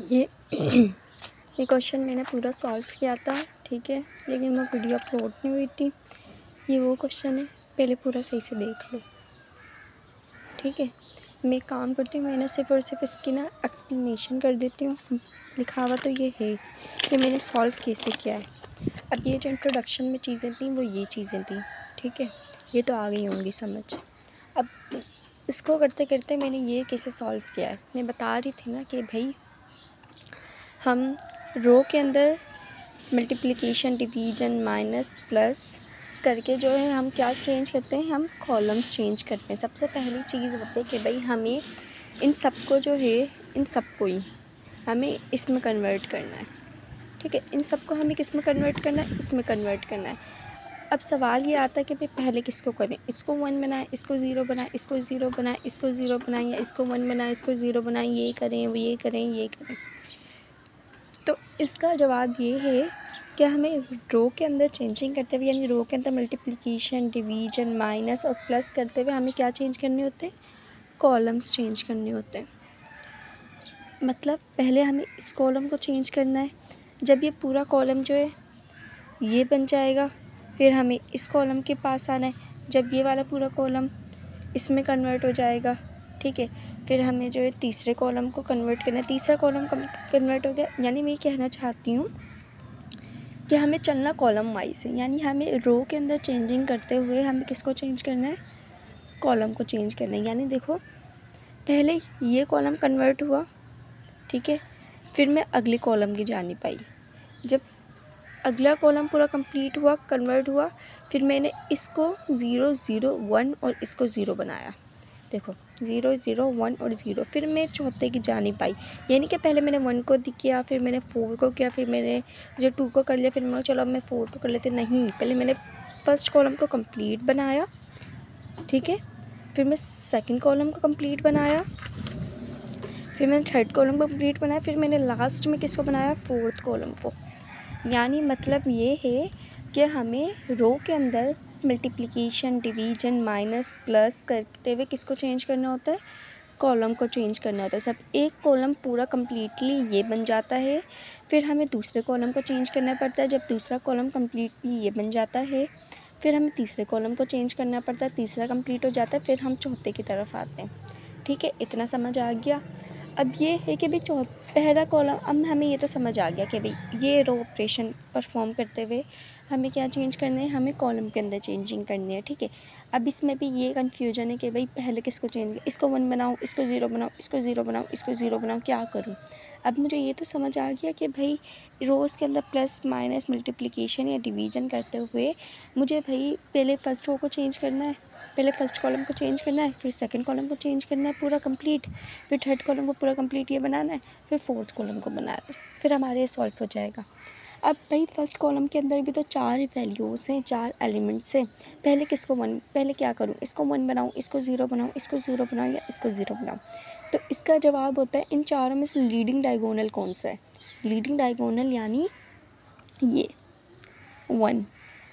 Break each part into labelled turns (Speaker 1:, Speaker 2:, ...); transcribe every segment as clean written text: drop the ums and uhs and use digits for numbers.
Speaker 1: ये ये क्वेश्चन मैंने पूरा सॉल्व किया था, ठीक है, लेकिन वो वीडियो अपलोड नहीं हुई थी। ये वो क्वेश्चन है, पहले पूरा सही से देख लो, ठीक है। मैं एक काम करती हूँ, मैंने सिर्फ और सिर्फ इसकी ना एक्सप्लेनेशन कर देती हूँ। लिखा हुआ तो ये है कि मैंने सॉल्व कैसे किया है। अब ये जो इंट्रोडक्शन में चीज़ें थी वो ये चीज़ें थी, ठीक है, ये तो आ गई होंगी समझ। अब इसको करते करते मैंने ये कैसे सॉल्व किया है, मैं बता रही थी ना कि भाई हम रो के अंदर मल्टीप्लिकेशन, डिवीजन, माइनस, प्लस करके जो है हम क्या चेंज करते हैं, हम कॉलम्स चेंज करते हैं। सबसे पहली चीज़ होती है कि भाई हमें इन सबको जो है, इन सबको ही हमें इसमें कन्वर्ट करना है, ठीक है। इन सबको हमें किस में कन्वर्ट करना है, इसमें कन्वर्ट करना है। अब सवाल ये आता है कि भाई पहले किसको करें, इसको 1 बनाएं, इसको 0 बनाएं, इसको 0 बनाएं, इसको 0 बनाएं, या इसको 1 बनाएं, इसको 0 बनाएं, ये करें, वो ये करें, ये करें। तो इसका जवाब ये है कि हमें रो के अंदर चेंजिंग करते हुए, यानी रो के अंदर मल्टीप्लिकेशन, डिवीजन, माइनस और प्लस करते हुए हमें क्या चेंज करने होते हैं, कॉलम्स चेंज करने होते हैं। मतलब पहले हमें इस कॉलम को चेंज करना है। जब ये पूरा कॉलम जो है ये बन जाएगा, फिर हमें इस कॉलम के पास आना है। जब ये वाला पूरा कॉलम इसमें कन्वर्ट हो जाएगा, ठीक है, फिर हमें जो है तीसरे कॉलम को कन्वर्ट करना है। तीसरा कॉलम कन्वर्ट हो गया, यानी मैं कहना चाहती हूँ कि हमें चलना कॉलम वाइज है, यानी हमें रो के अंदर चेंजिंग करते हुए हमें किसको चेंज करना है, कॉलम को चेंज करना है। यानी देखो पहले ये कॉलम कन्वर्ट हुआ, ठीक है, फिर मैं अगले कॉलम की जा नहीं पाई। जब अगला कॉलम पूरा कंप्लीट हुआ, कन्वर्ट हुआ, फिर मैंने इसको 0 0 1 और इसको 0 बनाया। देखो 0 0 1 और 0, फिर मैं चौथे की जा नहीं पाई। यानी कि पहले मैंने 1 को किया, फिर मैंने 4 को किया, फिर मैंने जो 2 को कर लिया, फिर मैंने चलो अब मैं 4 को कर लेते। नहीं, पहले मैंने फर्स्ट कॉलम को कंप्लीट बनाया, ठीक है, फिर मैं सेकंड कॉलम को कंप्लीट बनाया, फिर मैंने थर्ड कॉलम को कंप्लीट बनाया, फिर मैंने लास्ट में किसको बनाया, फोर्थ कॉलम को। यानी मतलब ये है कि हमें रो के अंदर मल्टीप्लिकेशन, डिवीजन, माइनस, प्लस करते हुए किसको चेंज करना होता है, कॉलम को चेंज करना होता है। सब एक कॉलम पूरा कम्प्लीटली ये बन जाता है, फिर हमें दूसरे कॉलम को चेंज करना पड़ता है। जब दूसरा कॉलम कम्प्लीटली ये बन जाता है, फिर हमें तीसरे कॉलम को चेंज करना पड़ता है। तीसरा कंप्लीट हो जाता है, फिर हम चौथे की तरफ आते हैं, ठीक है। इतना समझ आ गया। अब ये है कि भाई पहला कॉलम, अब हमें ये तो समझ आ गया कि भाई ये रो ऑपरेशन परफॉर्म करते हुए हमें क्या चेंज करना है, हमें कॉलम के अंदर चेंजिंग करनी है, ठीक है। अब इसमें भी ये कन्फ्यूजन है कि भाई पहले किसको चेंज, इसको 1 बनाऊँ, इसको 0 बनाऊँ, इसको 0 बनाऊँ, इसको 0 बनाऊँ, क्या करूँ। अब मुझे ये तो समझ आ गया कि भाई रोज़ के अंदर प्लस माइनस मल्टीप्लिकेशन या डिवीज़न करते हुए मुझे भाई पहले फर्स्ट रो को चेंज करना है, पहले फर्स्ट कॉलम को चेंज करना है, फिर सेकंड कॉलम को चेंज करना है पूरा कंप्लीट, फिर थर्ड कॉलम को पूरा कंप्लीट ये बनाना है, फिर फोर्थ कॉलम को बनाना है, फिर हमारे सॉल्व हो जाएगा। अब भाई फर्स्ट कॉलम के अंदर भी तो 4 वैल्यूज़ हैं, 4 एलिमेंट्स हैं। पहले किसको 1, पहले क्या करूँ, इसको 1 बनाऊँ, इसको 0 बनाऊँ, इसको 0 बनाऊँ, या इसको 0 बनाऊँ। तो इसका जवाब होता है इन चारों में से लीडिंग डायगोनल कौन सा है। लीडिंग डायगोनल यानी ये 1,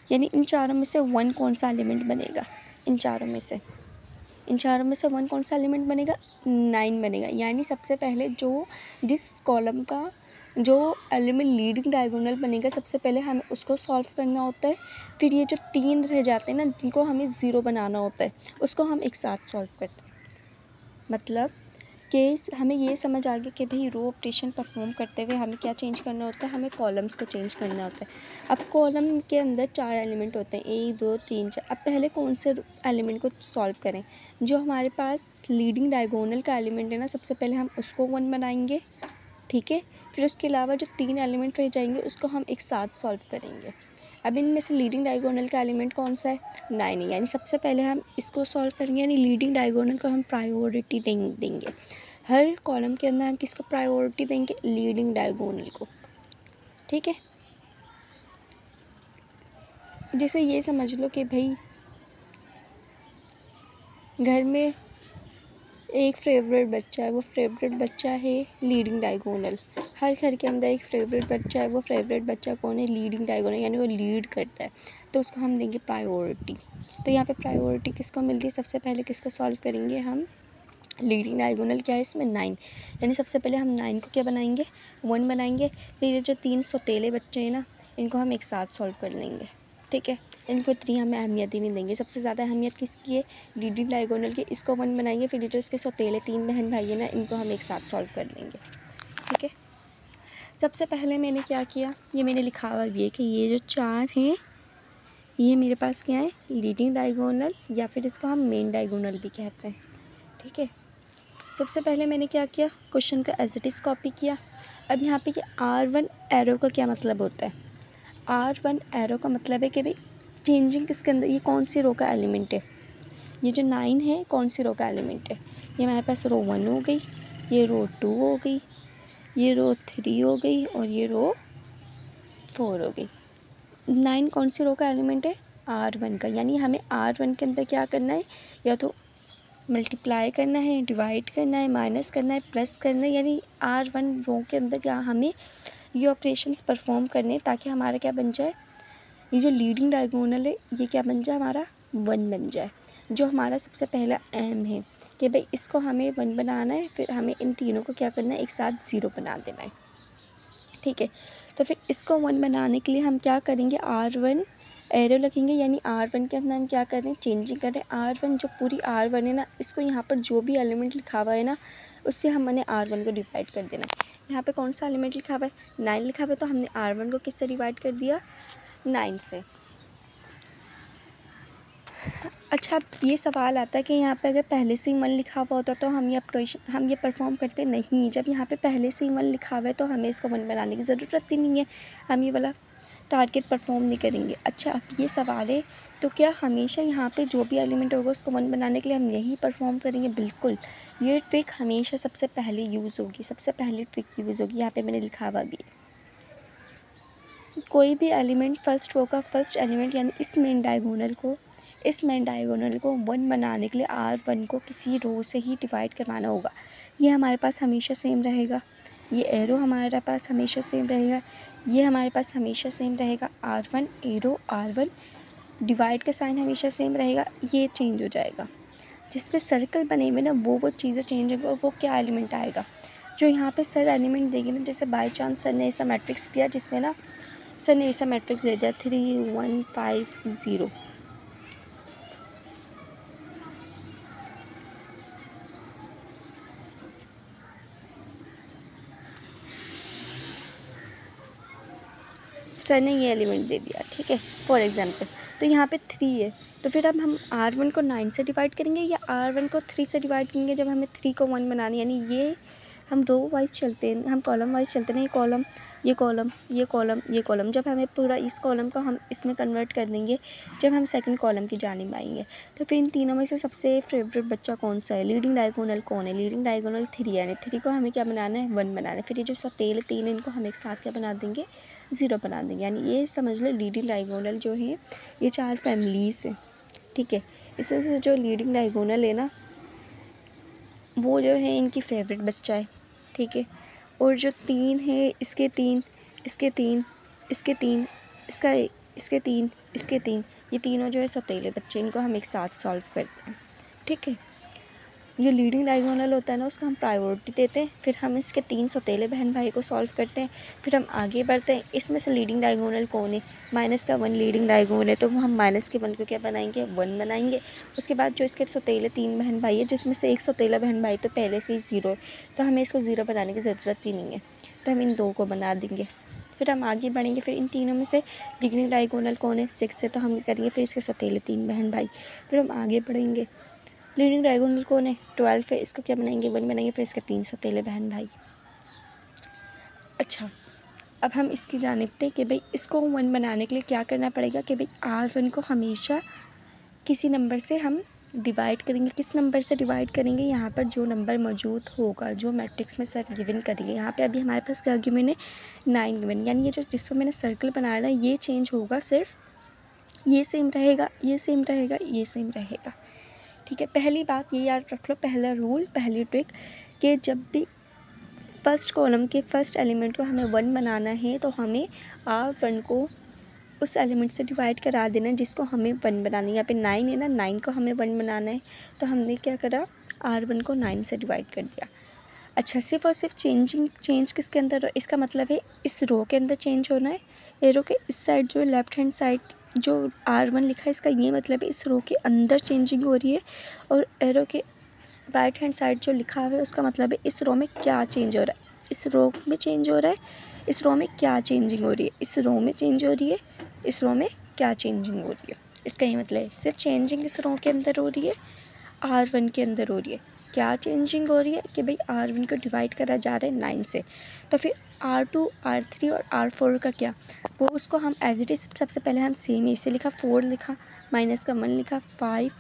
Speaker 1: यानी इन चारों में से 1 कौन सा एलिमेंट बनेगा, इन चारों में से 1 कौन सा एलिमेंट बनेगा, 9 बनेगा। यानी सबसे पहले जो जिस कॉलम का जो एलिमेंट लीडिंग डायगोनल बनेगा, सबसे पहले हमें उसको सॉल्व करना होता है। फिर ये जो 3 रह जाते हैं ना, जिनको हमें 0 बनाना होता है, उसको हम एक साथ सॉल्व करते हैं। मतलब कि हमें ये समझ आ गया कि भाई रो ऑपरेशन परफॉर्म करते हुए हमें क्या चेंज करना होता है, हमें कॉलम्स को चेंज करना होता है। अब कॉलम के अंदर 4 एलिमेंट होते हैं, 1 2 3 4। अब पहले कौन से एलिमेंट को सॉल्व करें, जो हमारे पास लीडिंग डायगोनल का एलिमेंट है ना, सबसे पहले हम उसको 1 बनाएंगे, ठीक है। फिर उसके अलावा जो 3 एलिमेंट रह जाएंगे उसको हम एक साथ सॉल्व करेंगे। अब इनमें से लीडिंग डायगोनल का एलिमेंट कौन सा है, 9 है। यानी सबसे पहले हम इसको सॉल्व करेंगे, यानी लीडिंग डायगोनल को हम प्रायोरिटी देंगे। हर कॉलम के अंदर हम किसको प्रायोरिटी देंगे, लीडिंग डायगोनल को, ठीक है। जैसे ये समझ लो कि भाई घर में एक फेवरेट बच्चा है, वो फेवरेट बच्चा है लीडिंग डायगोनल। हर घर के अंदर एक फेवरेट बच्चा है, वो फेवरेट बच्चा कौन है, लीडिंग डायगोनल, यानी वो लीड करता है, तो उसको हम देंगे प्रायोरिटी। तो यहाँ पे प्रायोरिटी किसको मिल गई, सबसे पहले किसको सॉल्व करेंगे हम, लीडिंग डायगोनल क्या है इसमें 9, यानी सबसे पहले हम 9 को क्या बनाएंगे 1 बनाएंगे। फिर ये जो 3 सौतेले बच्चे हैं ना इनको हम एक साथ सॉल्व कर लेंगे, ठीक है। इनको इतनी हमें अहमियत ही नहीं देंगे। सबसे ज़्यादा अहमियत किसकी है लीडिंग डायगोनल की, इसको 1 बनाएंगे। फिर ये जो इसके सौतेले 3 बहन भाई है ना इनको हम एक साथ सॉल्व कर लेंगे, ठीक है। सबसे पहले मैंने क्या किया, ये मैंने लिखा हुआ भी है कि ये जो 4 हैं ये मेरे पास क्या है लीडिंग डायगोनल, या फिर इसको हम मेन डायगोनल भी कहते हैं, ठीक है। सबसे पहले मैंने क्या किया, क्वेश्चन को एज इट इज़ कॉपी किया। अब यहाँ पे ये R1 एरो का क्या मतलब होता है, R1 एरो का मतलब है कि भाई चेंजिंग किसके अंदर, ये कौन सी रो का एलिमेंट है, ये जो 9 है कौन सी रो का एलिमेंट है। ये हमारे पास रो 1 हो गई, ये रो 2 हो गई, ये रो 3 हो गई और ये रो 4 हो गई। 9 कौन सी रो का एलिमेंट है R1 का, यानी हमें R1 के अंदर क्या करना है, या तो मल्टीप्लाई करना है, डिवाइड करना है, माइनस करना है, प्लस करना है, यानी R1 रो के अंदर क्या हमें ये ऑपरेशंस परफॉर्म करने ताकि हमारा क्या बन जाए, ये जो लीडिंग डायगोनल है ये क्या बन जाए हमारा 1 बन जाए। जो हमारा सबसे पहला एम है कि भाई इसको हमें 1 बनाना है, फिर हमें इन तीनों को क्या करना है एक साथ 0 बना देना है, ठीक है। तो फिर इसको 1 बनाने के लिए हम क्या करेंगे R1 एरो लगेंगे, यानी R1 के अंदर हम क्या कर रहे हैं चेंजिंग कर रहे हैं। R1 जो पूरी R1 है ना इसको यहाँ पर जो भी एलिमेंट लिखा हुआ है ना उससे हमने R1 को डिवाइड कर देना है। यहाँ पे कौन सा एलिमेंट लिखा हुआ है 9 लिखा हुआ है, तो हमने R1 को किससे डिवाइड कर दिया 9 से। अच्छा, अब ये सवाल आता है कि यहाँ पे अगर पहले से ही 1 लिखा हुआ होता तो हम ये परफॉर्म करते नहीं। जब यहाँ पे पहले से ही 1 लिखा हुआ है तो हमें इसको 1 बनाने की ज़रूरत ही नहीं है, हम ये वाला टारगेट परफॉर्म नहीं करेंगे। अच्छा, अब ये सवाल है तो क्या हमेशा यहाँ पे जो भी एलिमेंट होगा उसको 1 बनाने के लिए हम यही परफॉर्म करेंगे? बिल्कुल, ये ट्रिक हमेशा सबसे पहले यूज़ होगी, सबसे पहली ट्रिक यूज़ होगी। यहाँ पे मैंने लिखा हुआ भी है, कोई भी एलिमेंट फर्स्ट रो का फर्स्ट एलिमेंट यानी इस मेन डायगोनल को 1 बनाने के लिए R1 को किसी रो से ही डिवाइड करवाना होगा। ये हमारे पास हमेशा सेम रहेगा, ये एरो हमारे पास हमेशा सेम रहेगा, ये हमारे पास हमेशा सेम रहेगा। R1 एरो R1 डिवाइड का साइन हमेशा सेम रहेगा, ये चेंज हो जाएगा। जिस पे सर्कल बने हुए ना वो चीज़ें चेंज होगी। और वो क्या एलिमेंट आएगा जो यहाँ पे सर एलिमेंट देंगे ना, जैसे बाय चांस सर ने ऐसा मैट्रिक्स दिया जिसमें ना सर ने ऐसा मैट्रिक्स दे दिया 3 1 5 0, सर ने ये एलिमेंट दे दिया, ठीक है, फॉर एग्जांपल। तो यहाँ पे 3 है, तो फिर अब हम R1 को 9 से डिवाइड करेंगे या R1 को 3 से डिवाइड करेंगे जब हमें 3 को 1 बनानी, यानी ये हम रो वाइज चलते हैं, हम कॉलम वाइज चलते हैं, ये कॉलम ये कॉलम ये कॉलम ये कॉलम। जब हमें पूरा इस कॉलम को हम इसमें कन्वर्ट कर देंगे जब हम सेकंड कॉलम की जानिब आएंगे। तो फिर इन तीनों में से सबसे फेवरेट बच्चा कौन सा है, लीडिंग डायगोनल कौन है, लीडिंग डायगोनल 3 है, यानी 3 को हमें क्या बनाना है 1 बनाना है। फिर ये जो सौतेले 3 है इनको हम एक साथ क्या बना देंगे 0 बना देंगे, यानी ये समझ लो लीडिंग डायगोनल जो है ये 4 फैमिलीज़ है, ठीक है। इससे जो लीडिंग डायगोनल है ना वो जो है इनकी फेवरेट बच्चा है, ठीक है। और जो 3 है इसके 3 इसके 3 इसके 3 इसका इसके 3 इसके 3, ये तीनों जो है सौतेले बच्चे, इनको हम एक साथ सॉल्व करते हैं, ठीक है। जो लीडिंग डायगोनल होता है ना उसको हम प्रायोरिटी देते हैं, फिर हम इसके 3 सौतेले बहन भाई को सॉल्व करते हैं, फिर हम आगे बढ़ते हैं। इसमें से लीडिंग डायगोनल कौन है, माइनस का 1 लीडिंग डायगोनल है, तो हम माइनस के 1 को क्या बनाएंगे 1 बनाएंगे। उसके बाद जो इसके सौतेले 3 बहन भाई है जिसमें से एक सौतेला बहन भाई तो पहले से ही 0 है, तो हमें इसको 0 बनाने की ज़रूरत ही नहीं है, तो हम इन 2 को बना देंगे। फिर हम आगे बढ़ेंगे, फिर इन तीनों में से लीडिंग डायगोनल कौन है 6 है, तो हम करेंगे फिर इसके सौतेले 3 बहन भाई। फिर हम आगे बढ़ेंगे, लीडिंग डायगोनल कौन है 12 है, इसको क्या बनाएंगे 1 बनाएंगे, फिर इसके 3 सौतेले बहन भाई। अच्छा, अब हम इसकी जानिब थे कि भाई इसको 1 बनाने के लिए क्या करना पड़ेगा कि भाई R1 को हमेशा किसी नंबर से हम डिवाइड करेंगे। किस नंबर से डिवाइड करेंगे, यहाँ पर जो नंबर मौजूद होगा जो मैट्रिक्स में सर गिवन करेंगे। यहाँ पे अभी हमारे पास क्या गिवन है 9 गिवन, यानी ये जो जिस पर मैंने सर्कल बनाया ना ये चेंज होगा, सिर्फ ये सेम रहेगा, ये सेम रहेगा, ये सेम रहेगा, ठीक है। पहली बात ये याद रख लो, पहला रूल पहली ट्रिक कि जब भी फर्स्ट कॉलम के फर्स्ट एलिमेंट को हमें 1 बनाना है तो हमें R1 को उस एलिमेंट से डिवाइड करा देना जिसको हमें 1 बनाना है। यहाँ पे 9 है ना, 9 को हमें 1 बनाना है, तो हमने क्या करा R1 को 9 से डिवाइड कर दिया। अच्छा, सिर्फ और सिर्फ चेंज किसके अंदर, इसका मतलब है इस रो के अंदर चेंज होना है। एरो के इस साइड जो लेफ्ट हैंड साइड जो R1 लिखा है, इसका ये मतलब है इस रो के अंदर चेंजिंग हो रही है, और एरो के राइट हैंड साइड जो लिखा हुआ है उसका मतलब है इस रो में क्या चेंज हो रहा है, इस रो में चेंज हो रहा है, इस रो में क्या चेंजिंग हो रही है, इस रो में चेंज हो रही है, इस रो में क्या चेंजिंग हो रही है। इसका ये मतलब है सिर्फ चेंजिंग इस रो के अंदर हो रही है, R1 के अंदर हो रही है। क्या चेंजिंग हो रही है कि भाई R1 को डिवाइड करा जा रहा है 9 से, तो फिर R2, R3 और R4 का क्या, वो उसको हम एज इट इज़ सबसे पहले हम सेम ऐसे लिखा, 4 लिखा, माइनस का 1 लिखा, 5,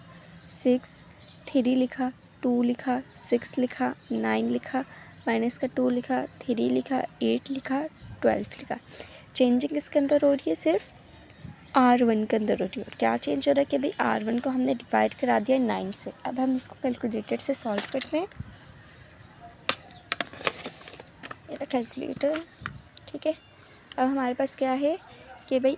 Speaker 1: 6, 3 लिखा, 2 लिखा, 6 लिखा, 9 लिखा, माइनस का 2 लिखा, 3 लिखा, 8 लिखा, 12 लिखा। चेंजिंग किसके अंदर हो रही है, सिर्फ R1 के अंदर हो रही है। क्या चेंज हो रहा है कि भाई R1 को हमने डिवाइड करा दिया 9 से। अब हम इसको कैलकुलेटर से सॉल्व करते हैं। मेरा कैलकुलेटर, ठीक है। अब हमारे पास क्या है कि भाई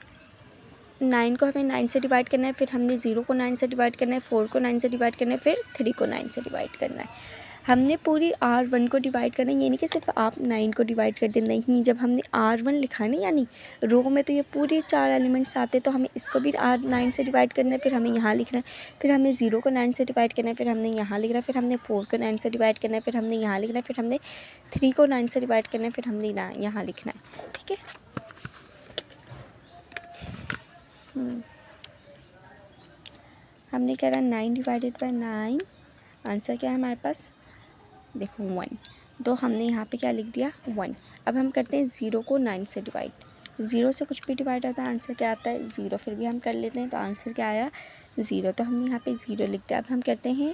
Speaker 1: 9 को हमें 9 से डिवाइड करना है, फिर हमने 0 को 9 से डिवाइड करना है, 4 को 9 से डिवाइड करना है, फिर 3 को 9 से डिवाइड करना है। हमने पूरी R1 को डिवाइड करना है, ये नहीं कि सिर्फ आप 9 को डिवाइड कर दें, नहीं। जब हमने R1 लिखा नहीं, यानी रो में तो ये पूरे 4 एलिमेंट्स आते हैं, तो हमें इसको भी R9 से डिवाइड करना है, फिर हमें यहाँ लिखना है, फिर हमने 0 को 9 से डिवाइड करना है, फिर हमने यहाँ लिखना है, फिर हमने 4 को 9 से डिवाइड करना है, फिर हमने यहाँ लिखना है, फिर हमने 3 को 9 से डिवाइड करना है, फिर हमने यहाँ लिखना है, ठीक है। हमने कह रहा 9 डिवाइडेड बाय 9, आंसर क्या है हमारे पास, देखो 1, तो हमने यहाँ पे क्या लिख दिया 1। अब हम करते हैं 0 को 9 से डिवाइड, 0 से कुछ भी डिवाइड होता है आंसर क्या आता है 0, फिर भी हम कर लेते हैं, तो आंसर क्या आया 0, तो हमने यहाँ पे 0 लिख दिया। अब हम करते हैं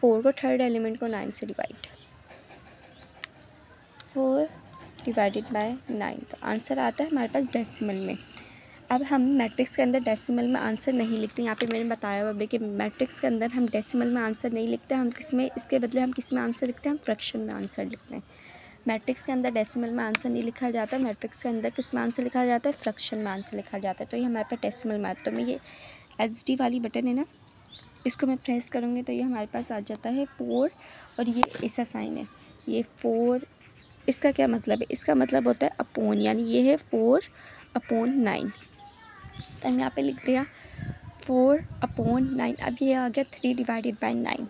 Speaker 1: 4 को थर्ड एलिमेंट को 9 से डिवाइड, 4 डिवाइडेड बाय 9, तो आंसर आता है हमारे पास डेसिमल में। अब हम मैट्रिक्स के अंदर डेसिमल में आंसर नहीं लिखते, यहाँ पे मैंने बताया हुआ है कि मैट्रिक्स के अंदर हम डेसिमल में आंसर नहीं लिखते, हम किस में, इसके बदले हम किस में आंसर लिखते हैं, हम फ्रैक्शन में आंसर लिखते हैं। मैट्रिक्स के अंदर डेसिमल में आंसर नहीं लिखा जाता, मैट्रिक्स के अंदर किस में आंसर लिखा जाता है, फ्रैक्शन में आंसर लिखा जाता है। तो ये हमारे पास डेसिमल में आता है। तो मैं ये HD वाली बटन है ना, इसको मैं प्रेस करूँगी तो ये हमारे पास आ जाता है 4, और ये ऐसा साइन है, ये 4, इसका क्या मतलब है, इसका मतलब होता है अपॉन, यानी ये है 4/9। तो हम यहाँ पे लिख दिया 4/9। अब ये आ गया 3 डिवाइडेड बाय 9,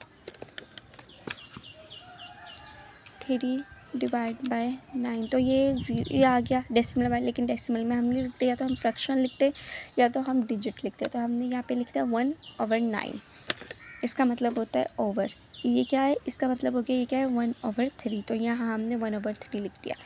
Speaker 1: 3 डिवाइड बाय 9, तो ये आ गया डेसिमल में, लेकिन डेसिमल में हम लिखते हैं या तो हम फ्रैक्शन लिखते या तो हम डिजिट लिखते, तो हमने यहाँ पे लिख दिया 1/9, इसका मतलब होता है ओवर। ये क्या है, इसका मतलब हो गया ये क्या है 1/3, तो यहाँ हमने 1/3 लिख दिया।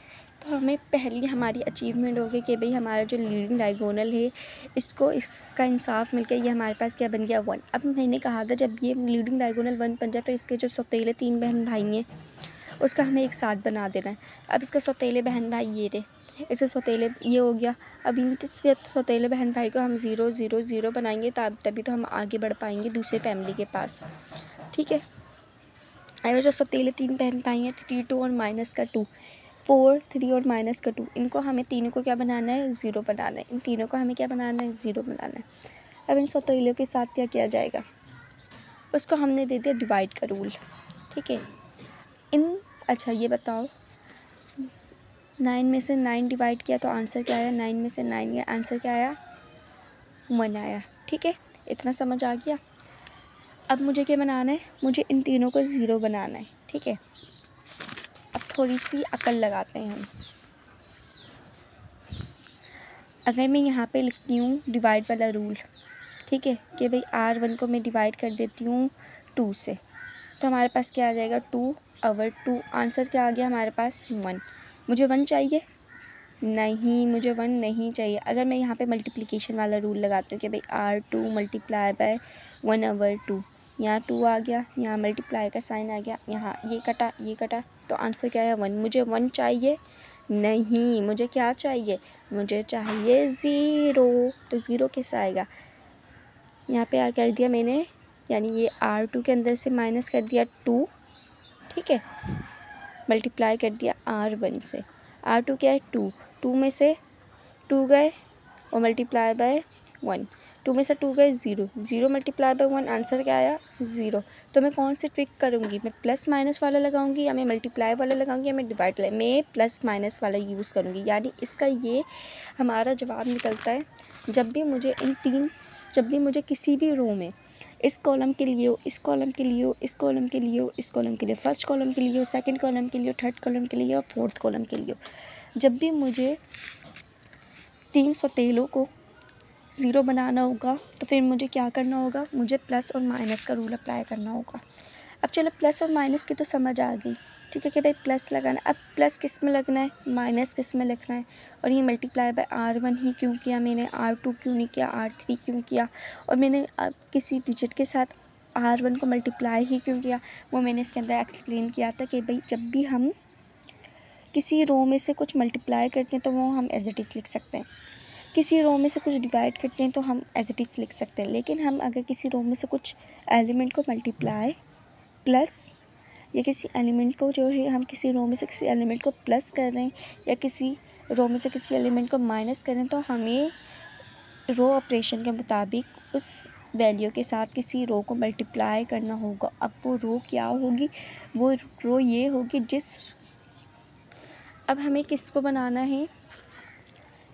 Speaker 1: तो हमें पहली हमारी अचीवमेंट हो गई कि भाई हमारा जो लीडिंग डायगोनल है इसको इसका इंसाफ मिलकर ये हमारे पास क्या बन गया 1। अब मैंने कहा था जब ये लीडिंग डायगोनल 1 बन जाए, फिर इसके जो सौतेले 3 बहन भाई हैं उसका हमें एक साथ बना देना है। अब इसके सौतेले बहन भाई ये थे, इसे सौतेले ये हो गया। अब इनके सौतेले बहन भाई को हम 0 0 0 बनाएंगे, तभी तो हम आगे बढ़ पाएंगे दूसरे फैमिली के पास, ठीक है। अब जो सौतेले 3 बहन भाई हैं 3, 2 और माइनस का 2, 4, 3 और माइनस का 2, इनको हमें तीनों को क्या बनाना है 0 बनाना है, इन तीनों को हमें क्या बनाना है 0 बनाना है। अब इन सौतेलों के साथ क्या किया जाएगा, उसको हमने दे दिया डिवाइड का रूल, ठीक है। अच्छा ये बताओ 9 में से 9 डिवाइड किया तो आंसर क्या आया, 9 में से 9 गया, आंसर क्या आया 1 आया, ठीक है। इतना समझ आ गया। अब मुझे क्या बनाना है, मुझे इन तीनों को 0 बनाना है, ठीक है। अब थोड़ी सी अकल लगाते हैं हम। अगर मैं यहाँ पे लिखती हूँ डिवाइड वाला रूल, ठीक है, कि भाई R1 को मैं डिवाइड कर देती हूँ 2 से, तो हमारे पास क्या आ जाएगा 2/2। आंसर क्या आ गया हमारे पास 1। मुझे 1 चाहिए नहीं, मुझे 1 नहीं चाहिए। अगर मैं यहाँ पे मल्टीप्लिकेशन वाला रूल लगाती हूँ कि भाई R2 मल्टीप्लाई बाय 1/2, यहाँ 2 आ गया, यहाँ मल्टीप्लाई का साइन आ गया, यहाँ ये कटा, तो आंसर क्या है 1। मुझे 1 चाहिए नहीं, मुझे क्या चाहिए, मुझे चाहिए 0। तो 0 कैसे आएगा, यहाँ पे आ कर दिया मैंने, यानी ये R2 के अंदर से माइनस कर दिया 2, ठीक है, मल्टीप्लाई कर दिया R1 से। R2 क्या है 2 में से 2 गए और मल्टीप्लाई बाय 1, 2 में से 2 गए 0, 0 मल्टीप्लाई बाय 1 आंसर क्या आया 0। तो मैं कौन सी ट्रिक करूँगी, मैं प्लस माइनस वाला लगाऊंगी या मैं मल्टीप्लाई वाला लगाऊंगी या मैं डिवाइड वाला, मैं प्लस माइनस वाला यूज़ करूँगी। यानी इसका ये हमारा जवाब निकलता है जब भी मुझे किसी भी रो में इस कॉलम के लिए हो, इस कॉलम के लिए हो, इस कॉलम के लिए हो, इस कॉलम के लिए, फर्स्ट कॉलम के लिए हो, सेकंड कॉलम के लिए हो, थर्ड कॉलम के लिए और फोर्थ कॉलम के लिए हो, जब भी मुझे 3 सौतेलों को 0 बनाना होगा तो फिर मुझे क्या करना होगा, मुझे प्लस और माइनस का रूल अप्लाई करना होगा। अब चलो प्लस और माइनस की तो समझ आ गई, ठीक है कि भाई प्लस लगाना। अब प्लस किस में लगना है, माइनस किस में लिखना है, और ये मल्टीप्लाई बाय R1 ही क्यों किया मैंने, R2 क्यों नहीं किया, R3 क्यों किया, और मैंने किसी डिजिट के साथ R1 को मल्टीप्लाई ही क्यों किया, वो मैंने इसके अंदर एक्सप्लेन किया था कि भाई जब भी हम किसी रो में से कुछ मल्टीप्लाई करते हैं तो वो हम एज इट इज़ लिख सकते हैं, किसी रो में से कुछ डिवाइड करते हैं तो हम एज इट इज़ लिख सकते हैं। लेकिन हम अगर किसी रो में से कुछ एलिमेंट को मल्टीप्लाई प्लस या किसी एलिमेंट को जो है हम किसी रो में से किसी एलिमेंट को प्लस कर रहे हैं या किसी रो में से किसी एलिमेंट को माइनस कर रहे हैं तो हमें रो ऑपरेशन के मुताबिक उस वैल्यू के साथ किसी रो को मल्टीप्लाई करना होगा। अब वो रो क्या होगी, वो रो ये होगी अब हमें किसको बनाना है,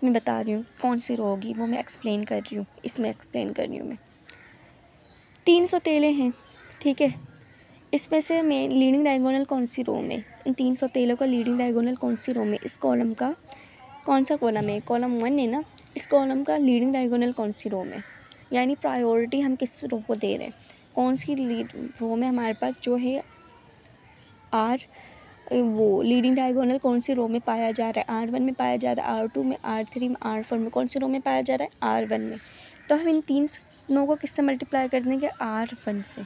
Speaker 1: मैं बता रही हूँ कौन सी रो होगी, वो मैं एक्सप्लेन कर रही हूँ, इसमें एक्सप्लेन कर रही हूँ मैं। 3 सौतेले हैं, ठीक है, इसमें से मैं लीडिंग डायगोनल कौन सी रो में, इन 3 सौतेलों का लीडिंग डायगोनल कौन सी रो में, इस कॉलम का कौन सा कॉलम है, कॉलम 1 है ना, इस कॉलम का लीडिंग डायगोनल कौन सी रो में, यानी प्रायोरिटी हम किस रो को दे रहे हैं, कौन सी रो में हमारे पास जो है वो लीडिंग डायगोनल कौन सी रो में पाया जा रहा है, R1 में पाया जा रहा है, R2 में, R3 में, R4 में, कौन सी रो में पाया जा रहा है, R1 में। तो हम इन 3 नो को किससे मल्टीप्लाई कर देंगे, R1 से,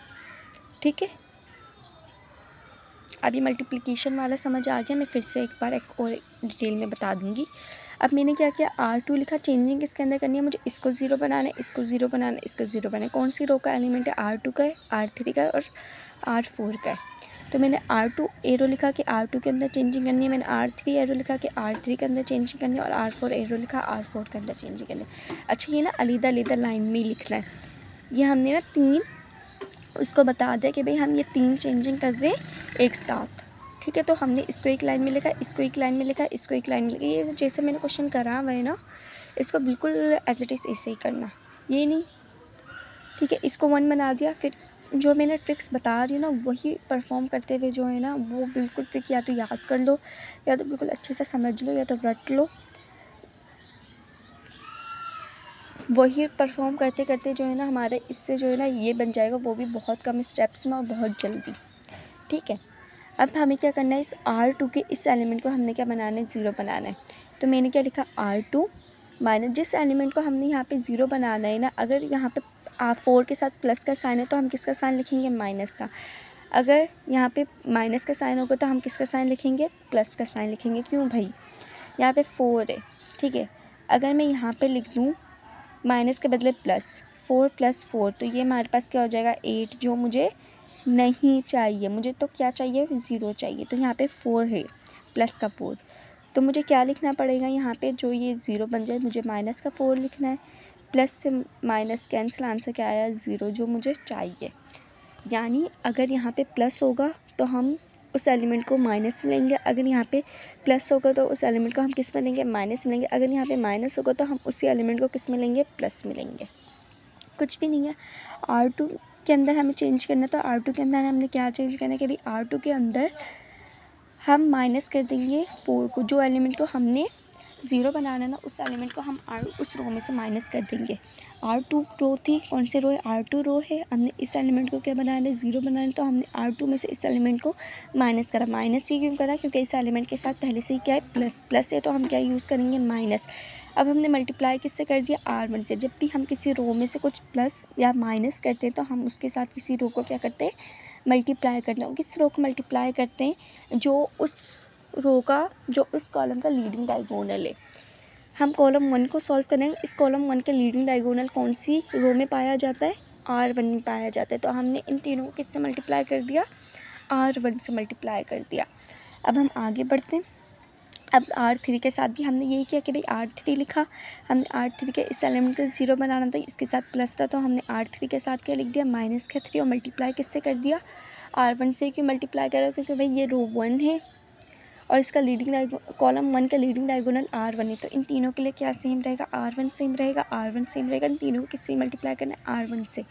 Speaker 1: ठीक है। अभी मल्टीप्लिकेशन वाला समझ आ गया, मैं फिर से एक बार एक और डिटेल में बता दूंगी। अब मैंने क्या किया, R2 लिखा, चेंजिंग किसके अंदर करनी है, मुझे इसको 0 बनाना है, इसको 0 बनाना है, इसको 0 बनाना है। कौन सी रो का एलिमेंट है, R2 का है, R3 का है और R4 का है। तो मैंने R2 एरो लिखा कि R2 के अंदर चेंजिंग करनी है, मैंने R3 एरो लिखा कि R3 के अंदर चेंजिंग करनी है और R4 एरो लिखा R4 के अंदर चेंजिंग करनी है। अच्छा ये ना अलग लाइन में ही लिखना है, ये हमने ना 3 उसको बता दिया कि भाई हम ये 3 चेंजिंग कर रहे हैं एक साथ, ठीक है। तो हमने इसको एक लाइन में लिखा, इसको एक लाइन में लिखा, इसको एक लाइन में लिखा, ये जैसे मैंने क्वेश्चन करा हुआ है ना, इसको बिल्कुल एज इट इज़ ऐसे ही करना, ये नहीं, ठीक है। इसको 1 बना दिया, फिर जो मैंने ट्रिक्स बता रही हूँ ना वही परफॉर्म करते हुए जो है ना वो बिल्कुल ट्रिक या तो याद कर लो या तो बिल्कुल अच्छे से समझ लो या तो रट लो, वही परफॉर्म करते करते जो है ना हमारे इससे जो है ना ये बन जाएगा, वो भी बहुत कम स्टेप्स में और बहुत जल्दी, ठीक है। अब हमें क्या करना है, इस R2 के इस एलिमेंट को हमने क्या बनाना है, 0 बनाना है। तो मैंने क्या लिखा, R2 माइनस जिस एलिमेंट को हमने यहाँ पे 0 बनाना है ना, अगर यहाँ पे 4 के साथ प्लस का साइन है तो हम किसका साइन लिखेंगे, माइनस का। अगर यहाँ पे माइनस का साइन होगा तो हम किसका साइन लिखेंगे, प्लस का साइन लिखेंगे। क्यों भाई, यहाँ पे 4 है, ठीक है। अगर मैं यहाँ पे लिख दूँ माइनस के बदले प्लस, 4 + 4, तो ये हमारे पास क्या हो जाएगा, 8, जो मुझे नहीं चाहिए, मुझे तो क्या चाहिए, 0 चाहिए। तो यहाँ पे 4 है, प्लस का 4, तो मुझे क्या लिखना पड़ेगा यहाँ पे, जो ये 0 बन जाए मुझे माइनस का 4 लिखना है, प्लस से माइनस कैंसिल, आंसर क्या आया, 0, जो मुझे चाहिए। यानी अगर यहाँ पे प्लस होगा तो हम उस एलिमेंट को माइनस में लेंगे, अगर यहाँ पे प्लस होगा तो उस एलिमेंट को हम किस में लेंगे, माइनस में लेंगे, अगर यहाँ पे माइनस होगा तो हम उसी एलिमेंट को किस में लेंगे, प्लस में लेंगे। कुछ भी नहीं है। R2 के अंदर हमें चेंज करना, तो R2 के अंदर हमने क्या चेंज करना है कि भाई R2 के अंदर हम माइनस कर देंगे 4 को, जो एलिमेंट को हमने 0 बनाना है ना उस एलिमेंट को हम उस रो में से माइनस कर देंगे। R2 रो थी, कौन से रो है, R2 रो है, हमने इस एलिमेंट को क्या बनाना है, 0 बनाना है, तो हमने R2 में से इस एलिमेंट को माइनस करा। माइनस ही क्यों करा, क्योंकि इस एलिमेंट के साथ पहले से ही क्या है, प्लस है, तो हम क्या यूज़ करेंगे, माइनस। अब हमने मल्टीप्लाई किससे कर दिया, R1 से। जब भी हम किसी रो में से कुछ प्लस या माइनस करते हैं तो हम उसके साथ किसी रो को क्या करते हैं, मल्टीप्लाई करते हैं। किस रो को मल्टीप्लाई करते हैं, जो उस कॉलम का लीडिंग डायगोनल है। हम कॉलम 1 को सॉल्व करेंगे, इस कॉलम 1 के लीडिंग डायगोनल कौन सी रो में पाया जाता है, R1 में पाया जाता है। तो हमने इन तीनों को किससे मल्टीप्लाई कर दिया, R1 से मल्टीप्लाई कर दिया। अब हम आगे बढ़ते हैं। अब R3 के साथ भी हमने यही किया कि भाई R3 लिखा, हमने R3 के इस एलिमेंट को 0 बनाना था, इसके साथ प्लस था, तो हमने R3 के साथ क्या लिख दिया, माइनस का 3 और मल्टीप्लाई किससे कर दिया, R1 से। क्यों मल्टीप्लाई करा, क्योंकि भाई ये रो 1 है और इसका लीडिंग कॉलम 1 का लीडिंग डायगोनल R1 है, तो इन तीनों के लिए क्या सेम रहेगा, R1 सेम रहेगा, R1 सेम रहेगा। इन तीनों को किससे मल्टीप्लाई करना है, R1 से।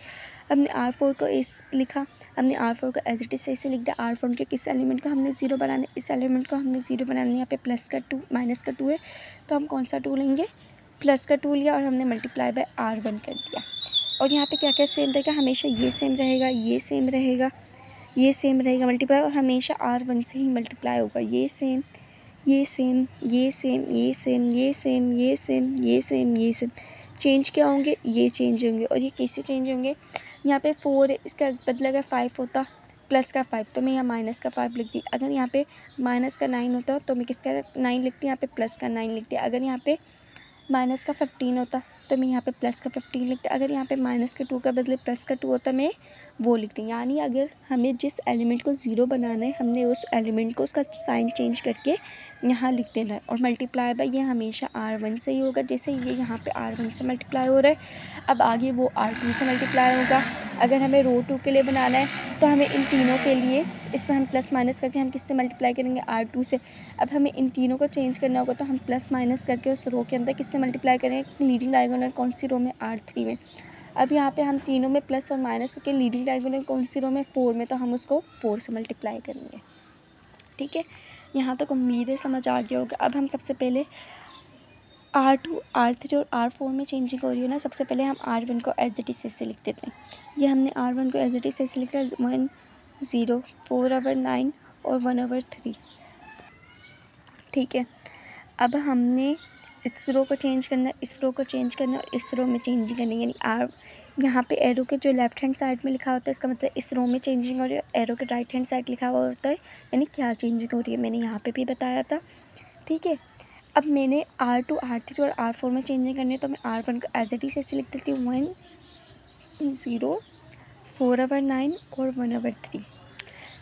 Speaker 1: हमने R4 को इस लिखा, हमने R4 को एज इट इज ऐसे लिख दिया। R4 के किस एलिमेंट को हमने 0 बनाना है, इस एलिमेंट को हमने 0 बनाना है। यहाँ पे प्लस का 2 माइनस का 2 है, तो हम कौन सा 2 लेंगे, प्लस का 2 लिया और हमने मल्टीप्लाई बाय R1 कर दिया। और यहाँ पे क्या क्या सेम रहेगा, हमेशा ये सेम रहेगा, ये सेम रहेगा, ये सेम रहेगा मल्टीप्लाई, और हमेशा R1 से ही मल्टीप्लाई होगा। ये सेम, ये सेम, ये सेम, ये सेम, ये सेम, ये सेम, ये सेम, ये सेम। चेंज क्या होंगे, ये चेंज होंगे। और ये कैसे चेंज होंगे, यहाँ पे 4 है, इसका बदला अगर 5 होता प्लस का 5, तो मैं यहाँ माइनस का 5 लिख दी। अगर यहाँ पे माइनस का 9 होता तो मैं किसका 9 लिखती, यहाँ पे प्लस का 9 लिखती। अगर यहाँ पे माइनस का 15 होता तो मैं यहाँ पे प्लस का 15 लिखती। अगर यहाँ पे माइनस का 2 का बदले प्लस का 2 होता मैं वो लिखती। यानी अगर हमें जिस एलिमेंट को 0 बनाना है, हमने उस एलिमेंट को उसका साइन चेंज करके यहाँ लिख देना है। और मल्टीप्लाई बाय ये हमेशा R1 से ही होगा, जैसे ये यहाँ पे R1 से मल्टीप्लाई हो रहा है, अब आगे वो R2 से मल्टीप्लाई होगा। अगर हमें रो 2 के लिए बनाना है तो हमें इन तीनों के लिए इसमें हम प्लस माइनस करके हम किससे मल्टीप्लाई करेंगे, R2 से। अब हमें इन तीनों को चेंज करना होगा, तो हम प्लस माइनस करके उस रो के अंदर किससे मल्टीप्लाई करेंगे, लीडिंग डायगोनल कौन सी रो में, R3 में। अब यहाँ पे हम तीनों में प्लस और माइनस करके लीडिंग डायगोनल कौन सी रो में, 4 में, तो हम उसको 4 से मल्टीप्लाई करेंगे। ठीक है, यहाँ तक उम्मीद है समझ आ गया होगा। अब हम सबसे पहले R2, R3 और R4 में चेंजिंग हो रही है ना, सबसे पहले हम R1 को एज इट इज ऐसे लिख देते हैं। ये हमने R1 को एज इट इज ऐसे लिखा, 1 0 4/9 और 1/3। ठीक है, अब हमने इस रो को चेंज करना, इस रो को चेंज करना और इस रो में चेंजिंग करनी। यानी यहाँ पे एरो के जो लेफ्ट हैंड साइड में लिखा होता है, इसका मतलब इस रो में चेंजिंग हो रही है। एरो के राइट हैंड साइड लिखा हुआ होता है, यानी क्या चेंजिंग हो रही है, मैंने यहाँ पे भी बताया था। ठीक है, अब मैंने R2, R3 और R4 में चेंजिंग करनी है, तो मैं R1 को एज इट इज ऐसे लिख देती हूँ, 1 0 4/9 और 1/3।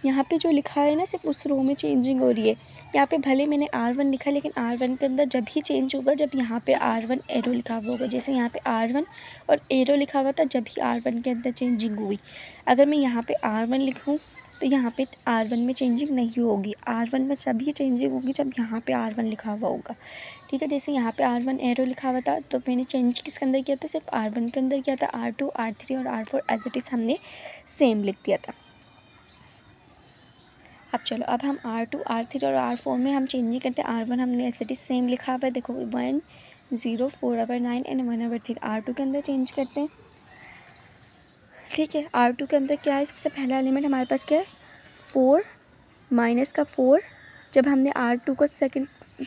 Speaker 1: यहाँ पे जो लिखा है ना, सिर्फ उस रो में चेंजिंग हो रही है। यहाँ पे भले मैंने R1 लिखा, लेकिन R1 के अंदर जब ही चेंज होगा जब यहाँ पे R1 एरो लिखा हुआ होगा। जैसे यहाँ पे R1 और एरो लिखा हुआ था, जब ही R1 के अंदर चेंजिंग हुई। अगर मैं यहाँ पे R1 लिखूँ तो यहाँ पे R1 में चेंजिंग नहीं होगी। R1 में जब ही चेंजिंग होगी जब यहाँ पे R1 लिखा हुआ होगा। ठीक है, जैसे यहाँ पे R1 एरो लिखा हुआ था, तो मैंने चेंज किसके अंदर किया था, सिर्फ R1 के अंदर किया था। R2, R3 और R4 एज इट इज़ हमने सेम लिख दिया था। अब चलो, अब हम R2, R3 और R4 में हम चेंजिंग करते हैं। R1 हमने एज इट इज़ सेम लिखा हुआ है, देखो 1 0 4/9 एंड 1/3। R2 के अंदर चेंज करते हैं। ठीक है, R2 के अंदर क्या है, सबसे पहला एलिमेंट हमारे पास क्या है, 4 माइनस का 4। जब हमने R2 को